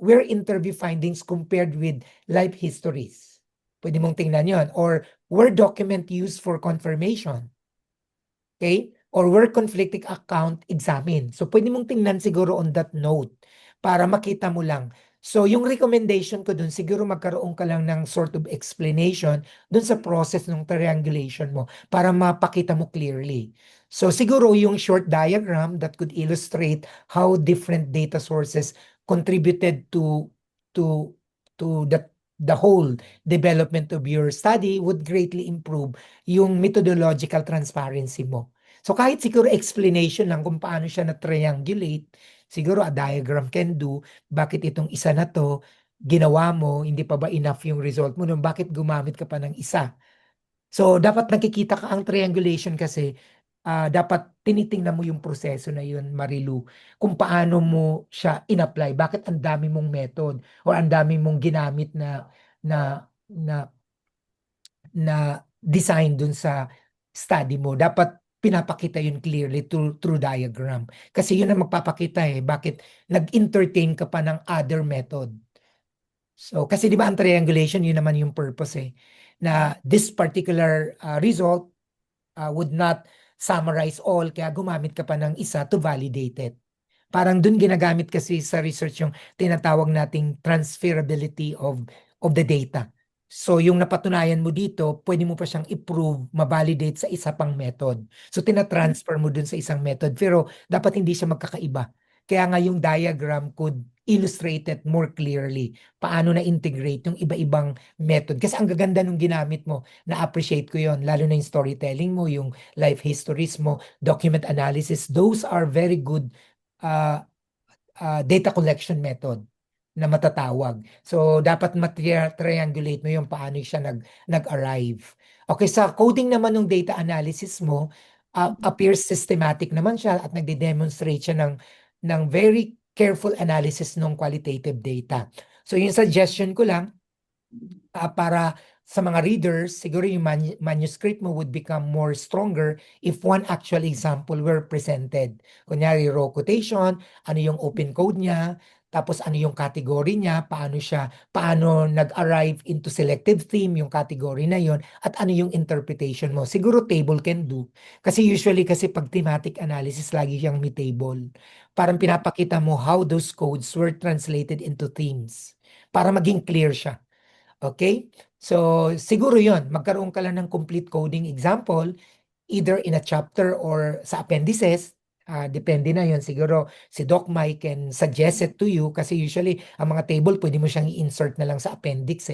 Speaker 3: where interview findings compared with life histories. Pwede mong tingnan yon. Or were document used for confirmation? Okay? Or were conflicting account examined? So pwede mong tingnan siguro on that note para makita mo lang. So yung recommendation ko dun, siguro magkaroon ka lang ng sort of explanation dun sa process ng triangulation mo para mapakita mo clearly. So siguro yung short diagram that could illustrate how different data sources contributed to the whole development of your study would greatly improve yung methodological transparency mo. So kahit siguro explanation lang kung paano siya na-triangulate, siguro a diagram can do, bakit itong isa na to, ginawa mo, hindi pa ba enough yung result mo nun, bakit gumamit ka pa ng isa? So, dapat nakikita ka ang triangulation kasi dapat tinitingnan mo yung proseso na yun, Marilu, kung paano mo siya in-apply. Bakit ang dami mong method or ang dami mong ginamit na na na design dun sa study mo. Dapat pinapakita yun clearly through diagram. Kasi yun ang magpapakita bakit nag-entertain ka pa ng other method. So, kasi di ba ang triangulation, yun naman yung purpose na this particular result would not summarize all, kaya gumamit ka pa ng isa to validate it. Parang dun ginagamit kasi sa research yung tinatawag nating transferability of the data. So yung napatunayan mo dito, pwede mo pa siyang i-prove, ma-validate sa isa pang method. So tina-transfer mo dun sa isang method, pero dapat hindi siya magkakaiba. Kaya nga yung diagram could illustrate it more clearly. Paano na-integrate yung iba-ibang method. Kasi ang gaganda nung ginamit mo, na-appreciate ko yon, lalo na yung storytelling mo, yung life histories mo, document analysis. Those are very good uh, data collection method na matatawag. So, dapat triangulate mo yung paano siya nag-arrive. Okay, sa coding naman ng data analysis mo, appears systematic naman siya at nagde-demonstrate siya ng very careful analysis ng qualitative data. So, yung suggestion ko lang, para sa mga readers, siguro yung manuscript mo would become more stronger if one actual example were presented. Kunyari, raw quotation, ano yung open code niya, tapos ano yung category niya, paano nag-arrive into selective theme yung category na yon, at ano yung interpretation mo. Siguro table can do. Kasi usually kasi pag thematic analysis, lagi siyang may table. Parang pinapakita mo how those codes were translated into themes para maging clear siya. Okay? So, siguro yon, magkaroon ka lang ng complete coding example, either in a chapter or sa appendices. Depende na yon. Siguro si Doc Mike can suggest it to you kasi usually ang mga table pwede mo siyang i-insert na lang sa appendix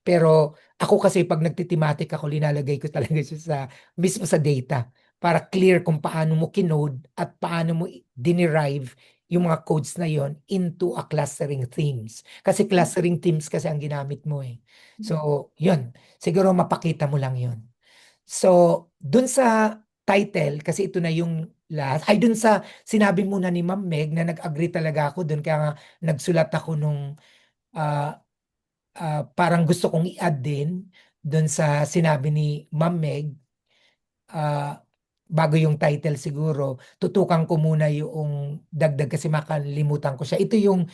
Speaker 3: Pero ako kasi pag nagtithematic ako, linalagay ko talaga siya mismo sa data para clear kung paano mo kinode at paano mo dinerive yung mga codes na yon into a clustering themes. Kasi clustering themes kasi ang ginamit mo So, yun. Siguro mapakita mo lang yun. So, dun sa title, kasi ito na yung last, ay dun sa sinabi muna ni Ma'am Meg na nag-agree talaga ako dun, kaya nga nagsulat ako nung ah, parang gusto kong i-add din dun sa sinabi ni Ma'am Meg, ah, bago yung title siguro, tutukan ko muna yung dagdag kasi makalimutan ko siya. Ito yung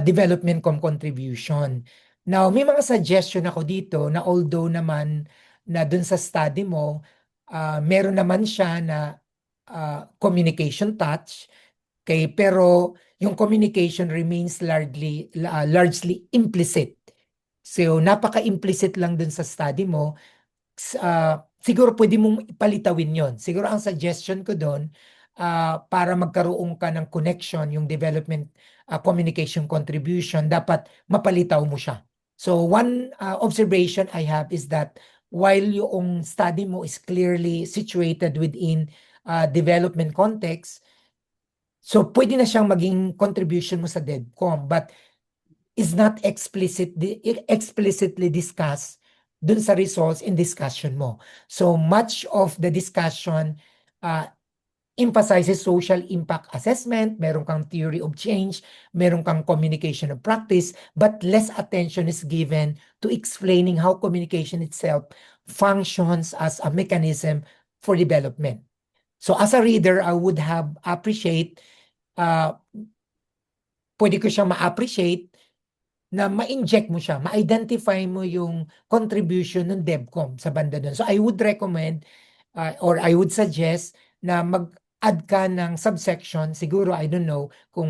Speaker 3: development contribution. Now, may mga suggestion ako dito na although naman na dun sa study mo, meron naman siya na communication touch, okay, pero yung communication remains largely implicit. So, napaka-implicit lang dun sa study mo. Siguro pwede mong ipalitawin yon. Siguro ang suggestion ko doon, para magkaroon ka ng connection, yung development communication contribution, dapat mapalitaw mo siya. So one observation I have is that while yung study mo is clearly situated within development context, so pwede na siyang maging contribution mo sa DevCom, but is not explicitly discussed dun sa results in discussion mo. So much of the discussion emphasizes social impact assessment, meron kang theory of change, meron kang communication of practice, but less attention is given to explaining how communication itself functions as a mechanism for development. So as a reader, I would have pwede ko siyang ma-appreciate na ma-inject mo siya, ma-identify mo yung contribution ng DevCom sa banda doon. So I would recommend or I would suggest na mag-add ka ng subsection, siguro I don't know kung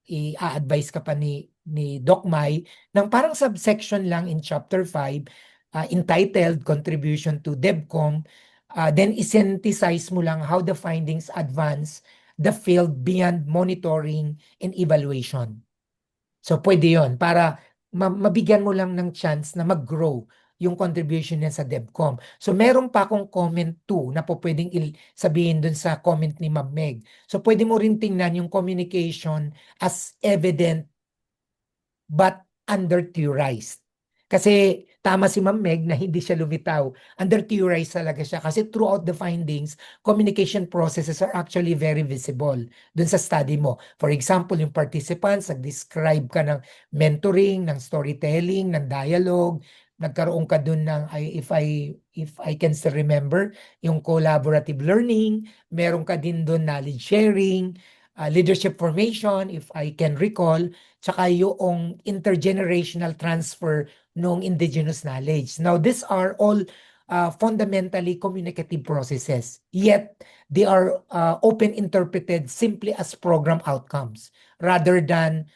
Speaker 3: i-advise ka pa ni Doc Mai, ng parang subsection lang in chapter 5 entitled Contribution to DevCom, then isynthesize mo lang how the findings advance the field beyond monitoring and evaluation. So pwede yon para mabigyan mo lang ng chance na mag-grow yung contribution niya sa DevCom. So meron pa akong comment 2 na po pwedeng sabihin dun sa comment ni Ma'am Meg. So pwede mo rin tingnan yung communication as evident but under-theorized. Kasi tama si Ma'am Meg na hindi siya lumitaw. Under-theorized talaga siya kasi throughout the findings, communication processes are actually very visible dun sa study mo. For example, yung participants, nag-describe ka ng mentoring, ng storytelling, ng dialogue, nagkaroon ka dun ng, if I can still remember, yung collaborative learning, meron ka din dun knowledge sharing, leadership formation, if I can recall, tsaka yung intergenerational transfer ng indigenous knowledge. Now, these are all fundamentally communicative processes, yet they are often interpreted simply as program outcomes rather than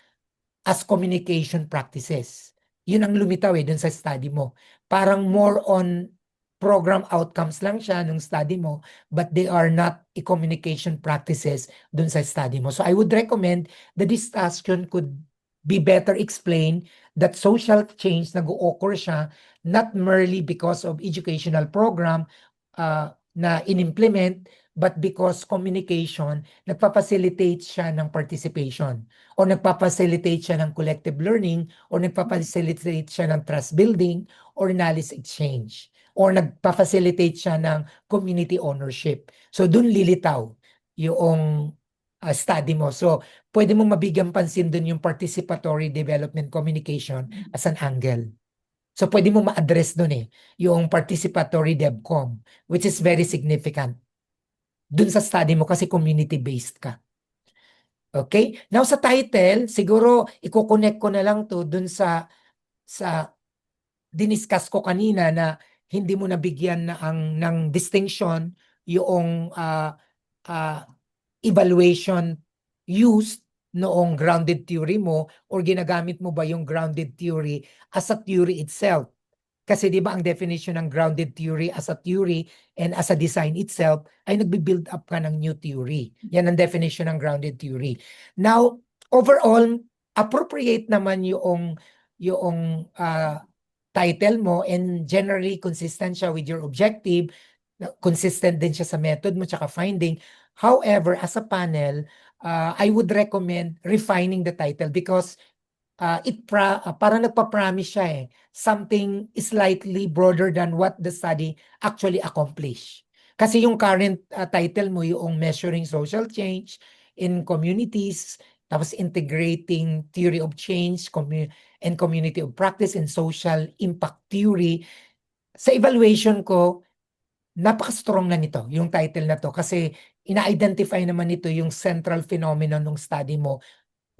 Speaker 3: as communication practices. Yun ang lumitaw dun sa study mo. Parang more on program outcomes lang siya nung study mo, but they are not communication practices dun sa study mo. So I would recommend the discussion could be better explained that social change nag-o-occur siya not merely because of educational program na in-implement, but because communication nagpa-facilitate siya ng participation o nagpa-facilitate siya ng collective learning o nagpa-facilitate siya ng trust building or knowledge exchange or nagpa-facilitate siya ng community ownership. So dun lilitaw yung study mo. So pwede mong mabigyan pansin dun yung participatory development communication as an angle. So pwede mo ma-address dun yung participatory DevCom, which is very significant dun sa study mo kasi community-based ka. Okay? Now sa title, siguro i-connect ko na lang to dun sa diniscuss ko kanina na hindi mo nabigyan ng distinction yung evaluation used noong grounded theory mo or ginagamit mo ba yung grounded theory as a theory itself. Kasi di ba ang definition ng grounded theory as a theory and as a design itself ay nagbi-build up ka ng new theory. Yan ang definition ng grounded theory. Now, overall, appropriate naman yung title mo and generally consistent siya with your objective, consistent din siya sa method mo tsaka finding. However, as a panel, I would recommend refining the title because parang nagpa-promise siya something slightly broader than what the study actually accomplished. Kasi yung current title mo, yung Measuring Social Change in Communities, tapos Integrating Theory of Change and Community of Practice and Social Impact Theory. Sa evaluation ko, napaka-strong na nito, yung title na to, kasi ina-identify naman nito yung central phenomenon ng study mo,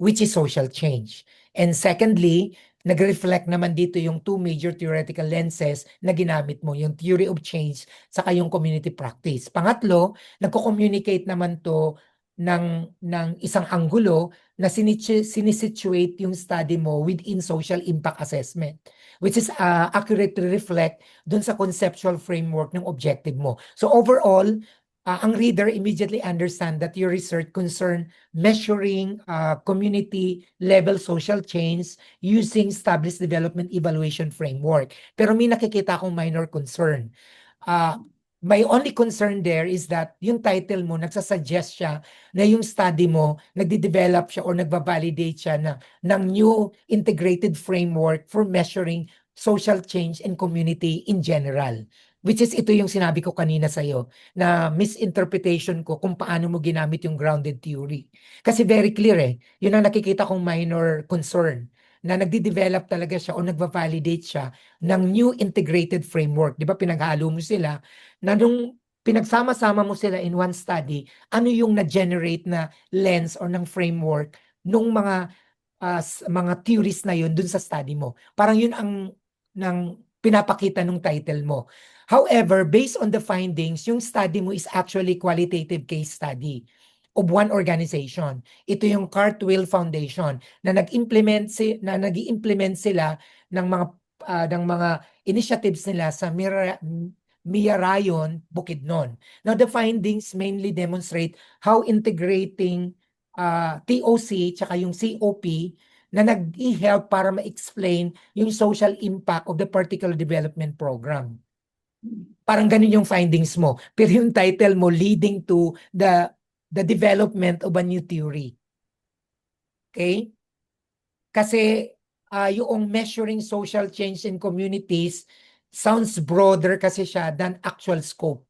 Speaker 3: which is social change. And secondly, nag-reflect naman dito yung two major theoretical lenses na ginamit mo, yung theory of change saka yung community practice. Pangatlo, nagko-communicate naman to ng isang anggulo na sinisituate yung study mo within social impact assessment, which is accurately reflect dun sa conceptual framework ng objective mo. So overall, ang reader immediately understand that your research concern measuring community level social change using established development evaluation framework. Pero may nakikita akong minor concern. My only concern there is that yung title mo, nagsasuggest siya na yung study mo, nagde-develop siya or nagbabalidate siya ng new integrated framework for measuring social change and community in general. Which is ito yung sinabi ko kanina sa'yo, na misinterpretation ko kung paano mo ginamit yung grounded theory. Kasi very clear yun ang nakikita kong minor concern, na nagde-develop talaga siya o nagva-validate siya ng new integrated framework. Di ba pinaghalo mo sila, na nung pinagsama-sama mo sila in one study, ano yung na-generate na lens or ng framework nung mga theories na yun dun sa study mo. Parang yun ang pinapakita nung title mo. However, based on the findings, yung study mo is actually qualitative case study of one organization. Ito yung Cartwheel Foundation na nag-implement sila ng mga initiatives nila sa Miyarayon, Bukidnon. Now the findings mainly demonstrate how integrating TOC tsaka yung COP na nag-i-help para ma-explain yung social impact of the particular development program. Parang ganun yung findings mo. Pero yung title mo, leading to the development of a new theory. Okay? Kasi yung measuring social change in communities sounds broader kasi siya than actual scope.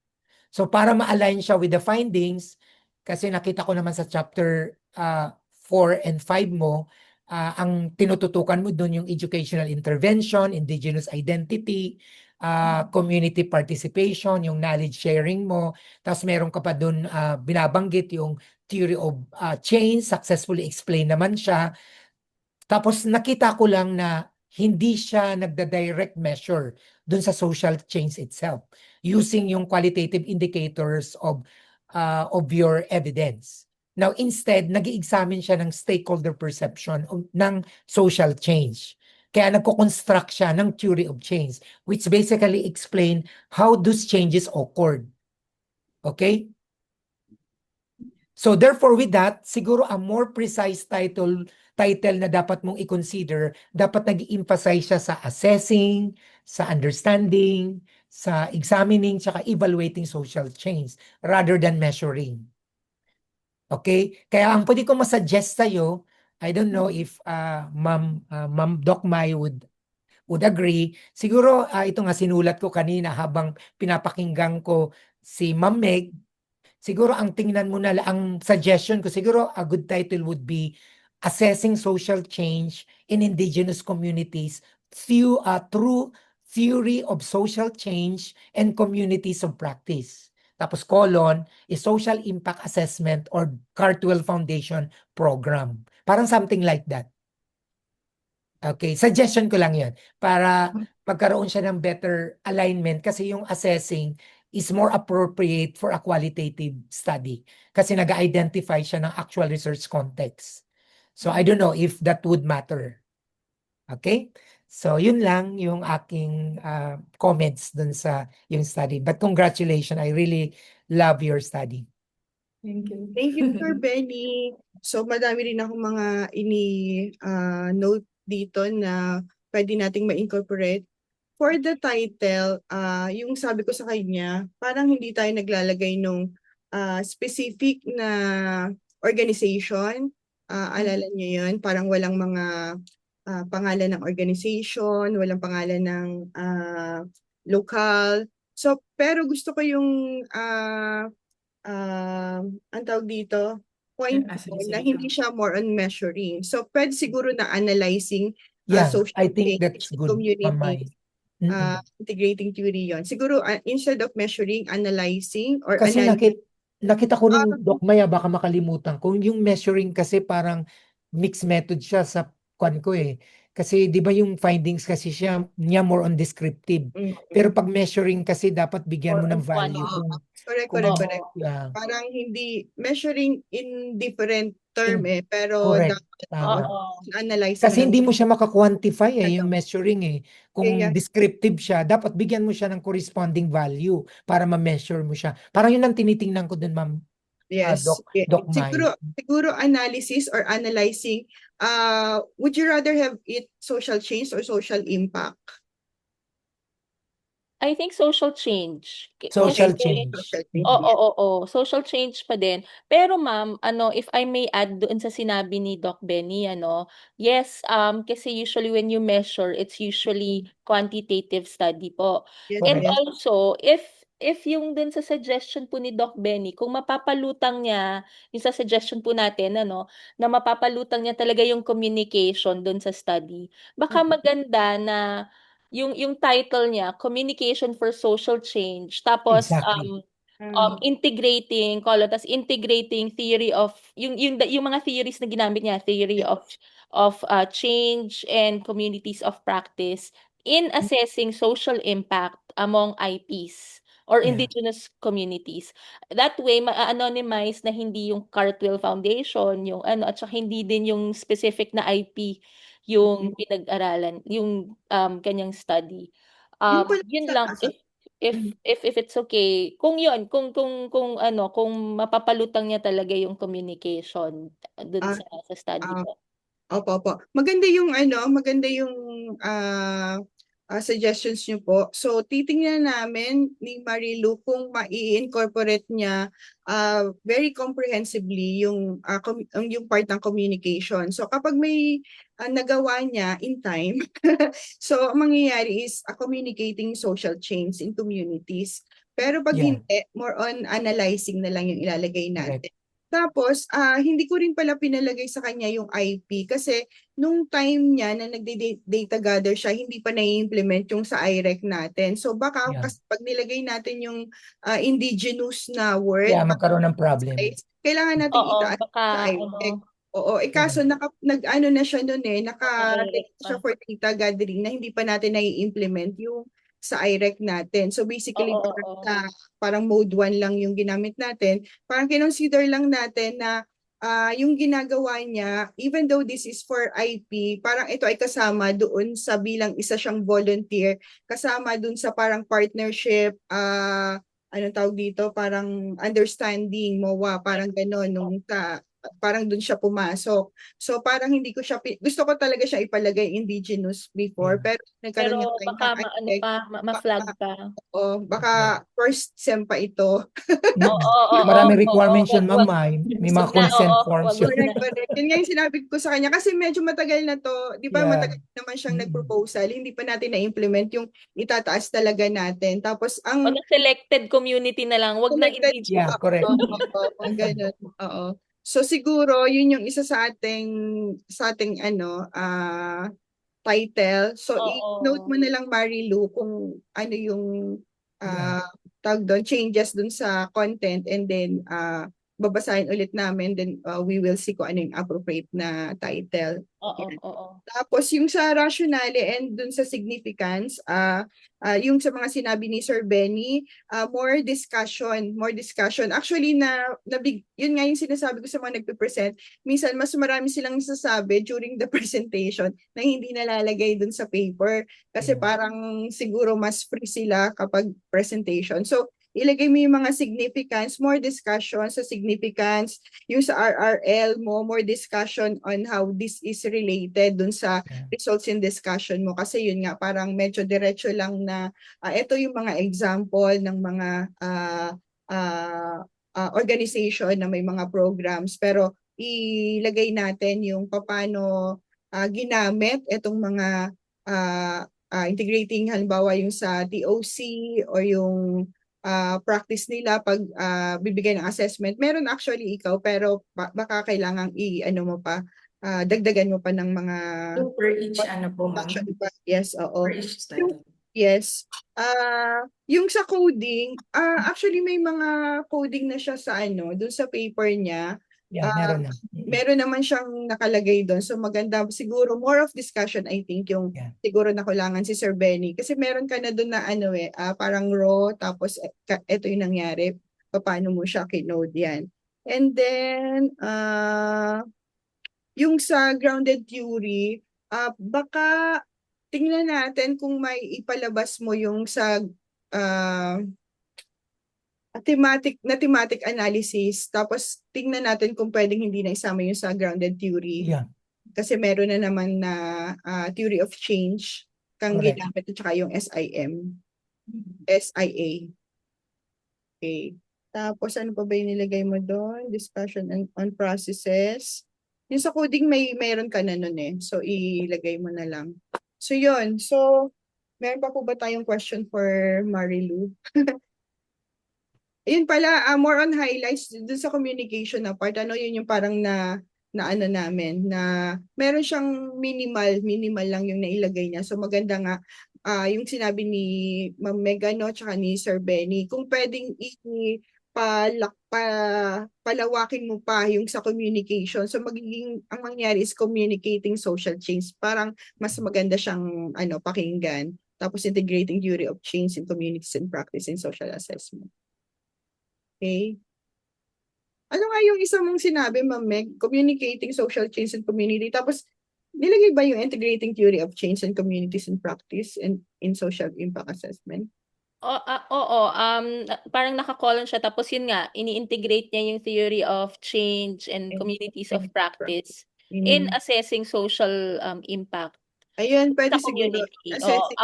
Speaker 3: So para ma-align siya with the findings, kasi nakita ko naman sa chapter 4 and 5 mo, ang tinututukan mo doon yung educational intervention, indigenous identity, community participation, yung knowledge sharing mo. Tapos meron ka pa doon binabanggit yung theory of change, successfully explain naman siya. Tapos nakita ko lang na hindi siya nagda-direct measure dun sa social change itself using yung qualitative indicators of your evidence. Now instead, nag-i-examine siya ng stakeholder perception ng social change. Kaya nagko-construct siya ng theory of change which basically explain how those changes occurred. Okay? So therefore with that, siguro a more precise title na dapat mong i-consider, dapat nag-emphasize siya sa assessing, sa understanding, sa examining, tsaka evaluating social change rather than measuring. Okay? Kaya ang pwede ko masuggest sa'yo, I don't know if Ma'am Doc Mai would agree. Siguro ito nga sinulat ko kanina habang pinapakinggan ko si Ma'am Meg. Siguro ang tingnan mo na ang suggestion ko, siguro a good title would be Assessing Social Change in Indigenous Communities through Theory of Social Change and Communities of Practice. Tapos colon is Social Impact Assessment or Cartwell Foundation Program. Parang something like that. Okay, suggestion ko lang yun para pagkaroon siya ng better alignment kasi yung assessing is more appropriate for a qualitative study kasi nag-identify siya ng actual research context. So I don't know if that would matter. Okay? So yun lang yung aking comments dun sa yung study. But congratulations, I really love your study.
Speaker 4: Thank you.
Speaker 1: Thank you, Sir Benny. So madami rin ako mga note dito na pwede nating ma-incorporate. For the title, yung sabi ko sa kanya, parang hindi tayo naglalagay nung specific na organization. Alala niyo yun? Parang walang mga pangalan ng organization, walang pangalan ng lokal. So, pero gusto ko yung ang tawag dito, point ko na hindi siya more on measuring. So, pwede siguro na analyzing
Speaker 3: Yeah,
Speaker 1: social
Speaker 3: I think
Speaker 1: change
Speaker 3: that's
Speaker 1: in
Speaker 3: good,
Speaker 1: community,
Speaker 3: Mamay.
Speaker 1: integrating theory yon. Siguro, instead of measuring, analyzing or
Speaker 3: Kasi nakita ko rin,
Speaker 1: Ah,
Speaker 3: Doc Maya, baka makalimutan ko, yung measuring kasi parang mixed method siya sa kwan ko eh. Kasi di ba yung findings kasi niya more on descriptive. Pero pag measuring kasi dapat bigyan mo
Speaker 2: More
Speaker 3: ng
Speaker 2: on
Speaker 3: value.
Speaker 1: correct,
Speaker 3: Kung,
Speaker 1: correct,
Speaker 2: Oo.
Speaker 1: correct.
Speaker 3: yeah,
Speaker 1: Parang hindi measuring in different term pero
Speaker 3: correct.
Speaker 1: dapat
Speaker 3: Tama.
Speaker 2: Oo.
Speaker 1: analyzing
Speaker 3: Kasi hindi mo siya maka-quantify yung
Speaker 1: Ano?
Speaker 3: measuring eh. Kung
Speaker 1: Kaya-
Speaker 3: descriptive siya, dapat bigyan mo siya ng corresponding value para ma-measure mo siya. Parang yun ang tinitingnan ko dun, Ma'am
Speaker 1: Yes.
Speaker 3: Doc Mai.
Speaker 1: Siguro analysis or analyzing, would you rather have it social change or social impact?
Speaker 2: I think social change.
Speaker 3: Social
Speaker 2: Kasi,
Speaker 3: change.
Speaker 1: Social change.
Speaker 2: oo. Social change pa din. Pero ma'am, if I may add doon sa sinabi ni Doc Benny, yes, kasi usually when you measure, it's usually quantitative study po.
Speaker 1: Yes,
Speaker 2: And
Speaker 1: yes.
Speaker 2: also, if yung dun sa suggestion po ni Doc Benny, kung mapapalutang niya, yung sa suggestion po natin, na mapapalutang niya talaga yung communication dun sa study, baka maganda na yung title niya, Communication for Social Change. Tapos
Speaker 3: Exactly.
Speaker 2: integrating theory of yung mga theories na ginamit niya, theory of change and communities of practice in assessing social impact among IPs or
Speaker 3: Yeah.
Speaker 2: indigenous communities. That way ma-anonymize na hindi yung Cartwell Foundation, yung at saka hindi din yung specific na IP yung pinag-aralan, yung kanyang study.
Speaker 1: Yun pala
Speaker 2: Yun
Speaker 1: sa-
Speaker 2: lang if it's okay. Kung kung mapapalutang niya talaga yung communication dun sa study
Speaker 1: ah,
Speaker 2: po.
Speaker 1: Opo. Maganda yung maganda yung suggestions niyo po. So titingnan namin ni Marilu kung mai-incorporate niya very comprehensively yung part ng communication. So kapag may nagawa niya in time, so ang mangyayari is communicating social change in communities. Pero pag
Speaker 3: Yeah.
Speaker 1: hindi, more on analyzing na lang yung ilalagay
Speaker 3: Correct.
Speaker 1: natin. Tapos, hindi ko rin pala pinalagay sa kanya yung IP kasi nung time niya na nagde-data gather siya, hindi pa na-implement yung sa IREC natin. So baka
Speaker 3: Yeah.
Speaker 1: pag nilagay natin yung indigenous na word,
Speaker 3: Yeah, magkaroon ng problem.
Speaker 1: kailangan natin
Speaker 2: Oo,
Speaker 1: itaas
Speaker 2: baka
Speaker 1: sa IREC. Oo, kaso nag-ano na siya noon
Speaker 2: Naka-direct
Speaker 1: siya
Speaker 2: pa.
Speaker 1: for data gathering na hindi pa natin na-implement yung sa IREC natin. So basically,
Speaker 2: Oo.
Speaker 1: parang mode 1 lang yung ginamit natin. Parang kinonsider lang natin na yung ginagawa niya, even though this is for IP, parang ito ay kasama doon sa bilang isa siyang volunteer, kasama doon sa parang partnership, anong tawag dito, parang understanding, MOA, parang gano'n, parang doon siya pumasok. So parang hindi ko siya, gusto ko talaga siya ipalagay indigenous before,
Speaker 3: Yeah.
Speaker 1: pero nagkaroon
Speaker 2: Pero
Speaker 1: nga tayo
Speaker 2: baka
Speaker 1: ng
Speaker 2: maano
Speaker 1: IREC.
Speaker 2: pa, ma-flag pa.
Speaker 1: Baka first sem pa ito.
Speaker 2: Oo.
Speaker 3: Maraming requirements yun, Ma'am
Speaker 2: Wag.
Speaker 3: Mai. May
Speaker 2: Wag
Speaker 3: mga
Speaker 2: na,
Speaker 3: consent
Speaker 2: oo,
Speaker 3: forms
Speaker 2: wag
Speaker 3: yun.
Speaker 2: na.
Speaker 1: Correct. Yun nga yung sinabi ko sa kanya kasi medyo matagal na to. Di ba
Speaker 3: Yeah.
Speaker 1: matagal naman siyang nag-proposal. Hindi pa natin na-implement yung itataas talaga natin. Tapos ang
Speaker 2: Wag na selected community na lang, wag na
Speaker 1: selected,
Speaker 2: indigenous.
Speaker 3: Yeah, correct.
Speaker 1: mga ganun. Oo. So siguro yun yung isa sa ating title. So i-note mo na lang Marilu kung ano yung tawag doon, changes doon sa content, and then babasahin ulit namin, then we will see kung ano yung appropriate na title. Yan.
Speaker 2: Oo.
Speaker 1: Tapos yung sa rationale and dun sa significance, yung sa mga sinabi ni Sir Benny, more discussion. Actually, yun nga yung sinasabi ko sa mga nagpe-present, minsan mas marami silang nasasabi during the presentation na hindi nalalagay dun sa paper. Kasi parang siguro mas free sila kapag presentation. So, ilagay mo yung mga significance, more discussion sa significance, yung sa RRL mo, more discussion on how this is related dun sa results in discussion mo. Kasi yun nga, parang medyo diretso lang na ito yung mga example ng mga organization na may mga programs. Pero ilagay natin yung paano ginamit itong mga integrating, halimbawa yung sa TOC or yung practice nila pag bibigay ng assessment. Meron actually ikaw, pero baka kailangang dagdagan mo pa ng mga
Speaker 4: Per each po, ma'am?
Speaker 1: Yes, oo.
Speaker 4: Per each study.
Speaker 1: Yes. Yung sa coding, actually may mga coding na siya sa dun sa paper niya.
Speaker 3: Yeah, meron na.
Speaker 1: Meron naman siyang nakalagay doon. So maganda, siguro more of discussion, I think, yung siguro nakulangan si Sir Benny. Kasi meron ka na doon na parang raw, tapos ito yung nangyari. Paano mo siya kinode yan. And then, yung sa grounded theory, baka tingnan natin kung may ipalabas mo yung sa thematic analysis, tapos tingnan natin kung pwedeng hindi na isama yung sa grounded theory.
Speaker 3: Yeah.
Speaker 1: Kasi meron na naman na theory of change kang
Speaker 3: Correct.
Speaker 1: ginamit at saka yung SIA. Okay. Tapos ano pa ba yung nilagay mo doon? Discussion on processes. Yung sa coding mayroon ka na nun eh. So ilagay mo na lang. So yun. So meron pa po ba tayong question for Marilu? Ayun pala, more on highlights dun sa communication na part. Yun yung parang na ano namin, na meron siyang minimal lang yung nailagay niya. So maganda nga, yung sinabi ni Ma'am Megan, tsaka ni Sir Benny, kung pwedeng palawakin mo pa yung sa communication. So ang mangyayari is communicating social change. Parang mas maganda siyang pakinggan. Tapos integrating theory of change in communities and practice in social assessment. Okay. Ano nga yung isa mong sinabi, Ma'am Meg? Communicating social change and community. Tapos, nilagay ba yung integrating theory of change and communities and practice and in social impact assessment?
Speaker 2: Oo, parang naka-column siya. Tapos yun nga, ini-integrate niya yung theory of change and communities of practice in assessing social impact.
Speaker 1: Ayun, pwede
Speaker 2: sa
Speaker 1: siguro
Speaker 2: community. O
Speaker 1: assessing.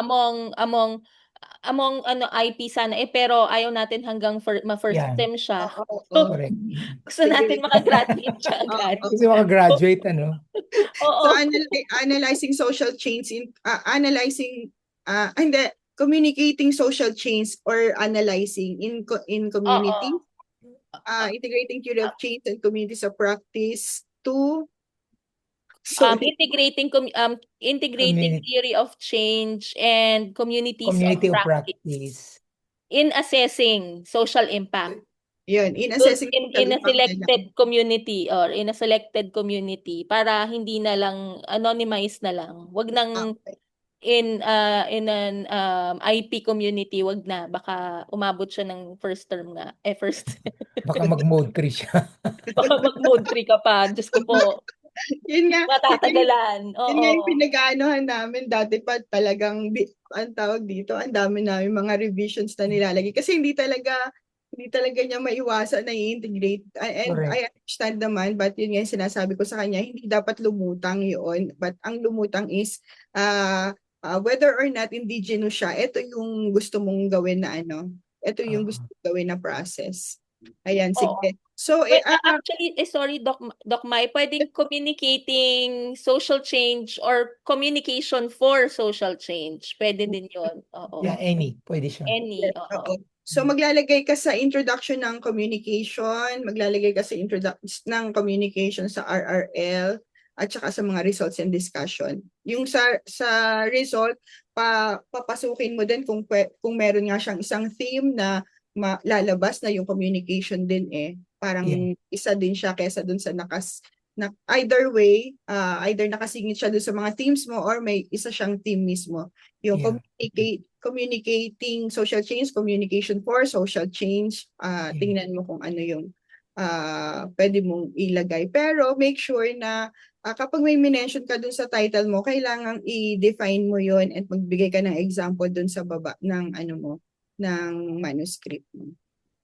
Speaker 2: among ano IP sana pero ayaw natin hanggang ma-first
Speaker 3: Yeah,
Speaker 2: STEM siya.
Speaker 1: Oo, oo.
Speaker 2: So
Speaker 3: correct.
Speaker 2: gusto natin makagraduate siya agad.
Speaker 1: Oo.
Speaker 3: Kasi makagraduate, ano?
Speaker 1: So
Speaker 2: Oo.
Speaker 1: analyzing social change hindi, communicating social change or analyzing in community,
Speaker 2: Oo.
Speaker 1: integrating theory of change and communities of practice to sorry,
Speaker 2: Integrating
Speaker 3: Community,
Speaker 2: theory of change and communities of
Speaker 3: community of
Speaker 2: practice
Speaker 3: practice.
Speaker 2: in assessing social impact.
Speaker 1: yun, in
Speaker 2: Dun
Speaker 1: assessing
Speaker 2: in a
Speaker 1: social impact nila.
Speaker 2: selected community or in a selected community para hindi na lang anonymized na lang. Wag nang
Speaker 1: Okay.
Speaker 2: in an IP community, wag na, baka umabot siya ng first term nga first
Speaker 3: Baka mag-mode 3 siya.
Speaker 2: baka mag-mode 3 ka pa, Diyos ko po,
Speaker 1: Yun nga,
Speaker 2: matatagalan.
Speaker 1: yun nga yung
Speaker 2: Oo.
Speaker 1: pinag-aanohan namin dati pa talagang ang tawag dito, ang dami namin mga revisions na nilalagay kasi hindi talaga niya maiwasan na i-integrate. And
Speaker 3: Correct.
Speaker 1: I understand naman, but yun nga yung sinasabi ko sa kanya, hindi dapat lumutang yun. But ang lumutang is whether or not indigenous siya, ito yung gusto mong gawin na ito yung gusto mong gawin na process. Ayan,
Speaker 2: Oo.
Speaker 1: sige. So,
Speaker 2: Actually, sorry, Doc Mai, pwedeng communicating social change or communication for social change. Pwede din yun. Oo.
Speaker 3: Yeah, pwede siya.
Speaker 2: Any,
Speaker 1: yes,
Speaker 2: oo.
Speaker 1: oo. So maglalagay ka sa introduction ng communication, maglalagay ka sa introduction ng communication sa RRL at saka sa mga results and discussion. Yung sa result, papasukin mo din kung meron nga siyang isang theme na lalabas na yung communication din parang isa din siya kaysa dun sa either way, either nakasingit siya dun sa mga themes mo or may isa siyang theme mismo. Yung communicating social change, communication for social change, tingnan mo kung ano yung pwede mong ilagay. Pero make sure na kapag may mention ka dun sa title mo, kailangang i-define mo yon at magbigay ka ng example dun sa baba ng ng manuscript mo.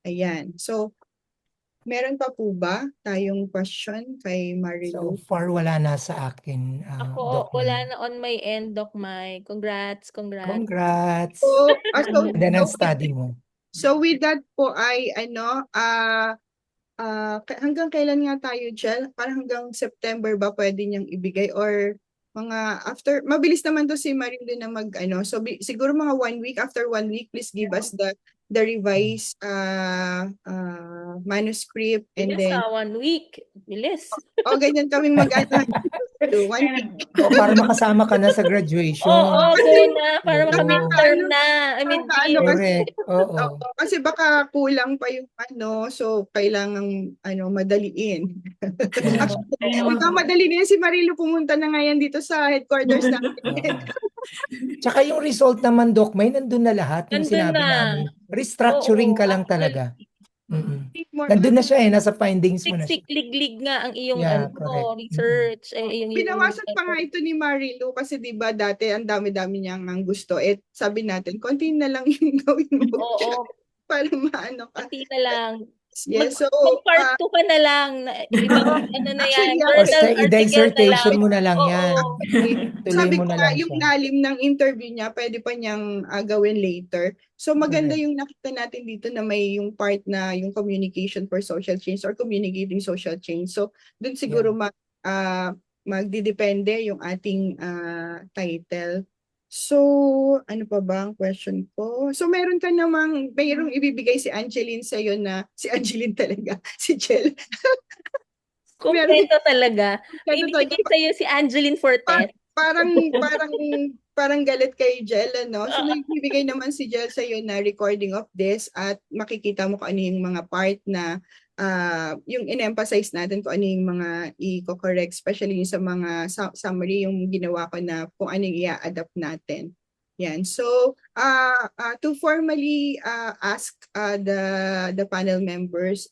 Speaker 1: Ayan. So, meron pa po ba tayong question kay Marilu?
Speaker 3: So far, wala na sa akin,
Speaker 2: Ako,
Speaker 3: Doc
Speaker 2: wala
Speaker 3: Mai.
Speaker 2: na on my end, Doc Mai. Congrats.
Speaker 3: Congrats!
Speaker 1: So,
Speaker 3: Ganda ng study mo.
Speaker 1: So with that po ay hanggang kailan nga tayo, Jel? Parang hanggang September ba pwede niyang ibigay or mga after, mabilis naman to si Marilu na so siguro mga 1 week, after 1 week, please give us the revised manuscript and
Speaker 2: Bilis
Speaker 1: then
Speaker 2: 1 week. Bilis.
Speaker 1: ganyan kaming 1 week.
Speaker 3: Para makasama ka na sa graduation.
Speaker 2: Oo, go na. Para maka-midterm na. Mid-year.
Speaker 3: Correct. Oo.
Speaker 1: Kasi baka kulang pa yung so kailangan madaliin. Actually, madali na yan si Marilu pumunta na ngayon dito sa headquarters natin.
Speaker 3: Tsaka yung result naman, Doc May, nandun na lahat yung
Speaker 2: Nandun
Speaker 3: sinabi
Speaker 2: na.
Speaker 3: namin. Restructuring ka lang talaga. Nandun na siya nasa findings mo na siya.
Speaker 2: Siksik-liglig nga ang iyong research.
Speaker 1: Binawasan pa nga ito ni Marilu kasi diba dati ang dami-dami niyang ang gusto. Sabi natin, konti na lang yung gawin mo.
Speaker 2: Oo.
Speaker 1: Para maano ka.
Speaker 2: Konti na lang.
Speaker 1: Yes, so
Speaker 2: mag-part 2 ka na lang. Ibang na yan.
Speaker 3: Basta i-dissertation mo na lang yan.
Speaker 1: Sabi ko nga, yung lalim ng interview niya, pwede pa niyang gawin later. So maganda yung nakita natin dito na may yung part na yung communication for social change or communicating social change. So dun siguro magdidepende yung ating title. So, ano pa ba ang question ko? So, mayroong ibibigay si Angeline sa'yo na, si Angeline talaga, si Jel.
Speaker 2: Kompleto talaga. May ibibigay sa'yo si Angeline Fortes.
Speaker 1: Parang galit kay Jel, So, may ibibigay naman si Jel sa'yo na recording of this at makikita mo kung ano yung mga part na yung in-emphasize natin kung ano yung mga i-correct, especially yung sa mga summary yung ginawa ko na kung ano yung i-adapt natin. Yan. So, to formally ask the panel members,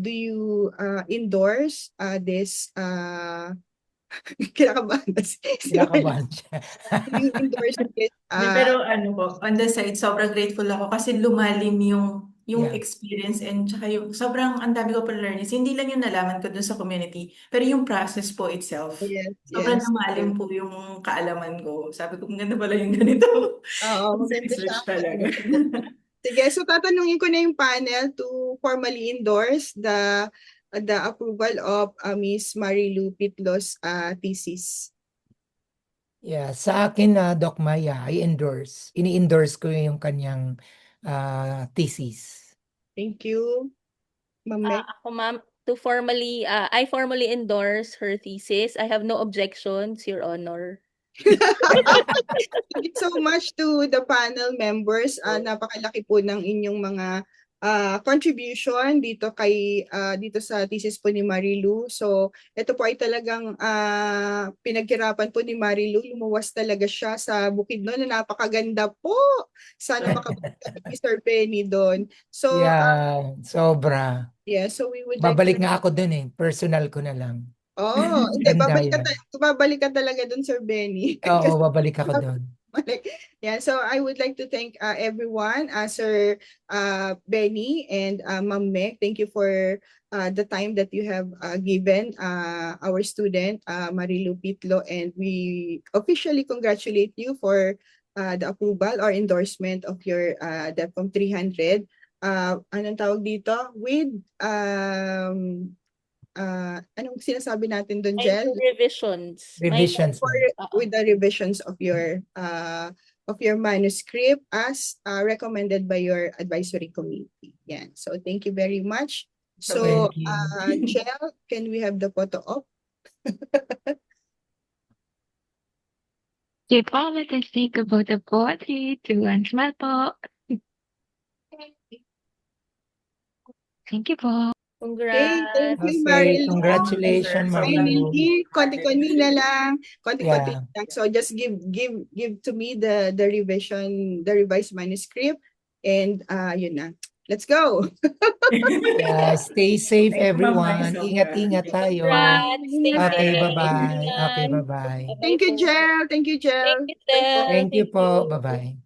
Speaker 1: do you endorse this kinakabahan
Speaker 3: siya.
Speaker 1: You endorse it.
Speaker 4: Pero on the side, sobrang grateful ako kasi lumalim yung yung
Speaker 3: Yeah.
Speaker 4: experience and tsaka yung sobrang ang dami ko pa learnings. Hindi lang yung nalaman ko dun sa community, pero yung process po itself.
Speaker 1: Yes,
Speaker 4: Sobrang
Speaker 1: yes.
Speaker 4: lumalim po yung kaalaman ko. Sabi ko, ang ganda pala yung ganito.
Speaker 1: Oo,
Speaker 4: Sa
Speaker 1: maganda siya.
Speaker 4: research talaga.
Speaker 1: Sige, so tatanungin ko na yung panel to formally endorse the approval of Miss Marilu Pitlo's thesis.
Speaker 3: Yeah, sa akin na Doc Maya, ini-endorse ko yung kanyang thesis.
Speaker 1: Thank you, Ma'am Meg.
Speaker 2: Ako ma'am, I formally endorse her thesis. I have no objections, Your Honor.
Speaker 1: Thank you so much to the panel members. Napakalaki po ng inyong mga contribution dito sa thesis po ni Marilu. So, ito po ay talagang pinaghirapan po ni Marilu. Lumuwas talaga siya sa Bukidnon na napakaganda po. Sana makabalik ni Sir Benny doon. So,
Speaker 3: Yeah, sobra.
Speaker 1: yeah, so we would like
Speaker 3: Babalik
Speaker 1: to...
Speaker 3: nga ako dun Personal ko na lang.
Speaker 1: Hindi,
Speaker 3: Ganda yan.
Speaker 1: babalik ka talaga doon, Sir Benny.
Speaker 3: Oo, babalik ako dun.
Speaker 1: Yeah, so I would like to thank everyone, Sir Benny and Ma'am Meg. Thank you for the time that you have given our student, Marilu Pitlo, and we officially congratulate you for the approval or endorsement of your DEPCOM 300. Anong tawag dito? With anong sinasabi natin doon, Jel?
Speaker 2: Revisions.
Speaker 3: Revisions.
Speaker 1: With the revisions of your manuscript as recommended by your advisory committee. Yan. So thank you very much. So,
Speaker 3: Thank you.
Speaker 1: Jel, can we have the photo op?
Speaker 5: Okay po, let us take a photo po. 3, 2, 1, smile po. Thank you po.
Speaker 1: Okay, thank you,
Speaker 3: Okay,
Speaker 1: Marilu.
Speaker 3: congratulations, Marilu.
Speaker 1: Finally, konti-konti na lang. Konti-konti
Speaker 3: Yeah.
Speaker 1: lang. So just give to me the revised manuscript, and yun na. Let's go.
Speaker 3: Yeah, stay safe
Speaker 4: Thank you, Ma'am
Speaker 3: everyone.
Speaker 4: Maisel.
Speaker 3: Ingat-ingat tayo.
Speaker 2: Congrats. Stay
Speaker 3: Okay,
Speaker 2: safe.
Speaker 3: bye-bye. Okay,
Speaker 2: Everyone.
Speaker 3: bye-bye.
Speaker 1: Thank you, Jel. Thank you, Jel.
Speaker 2: Thank you, Tel.
Speaker 3: Thank you po.
Speaker 2: you.
Speaker 3: Bye-bye.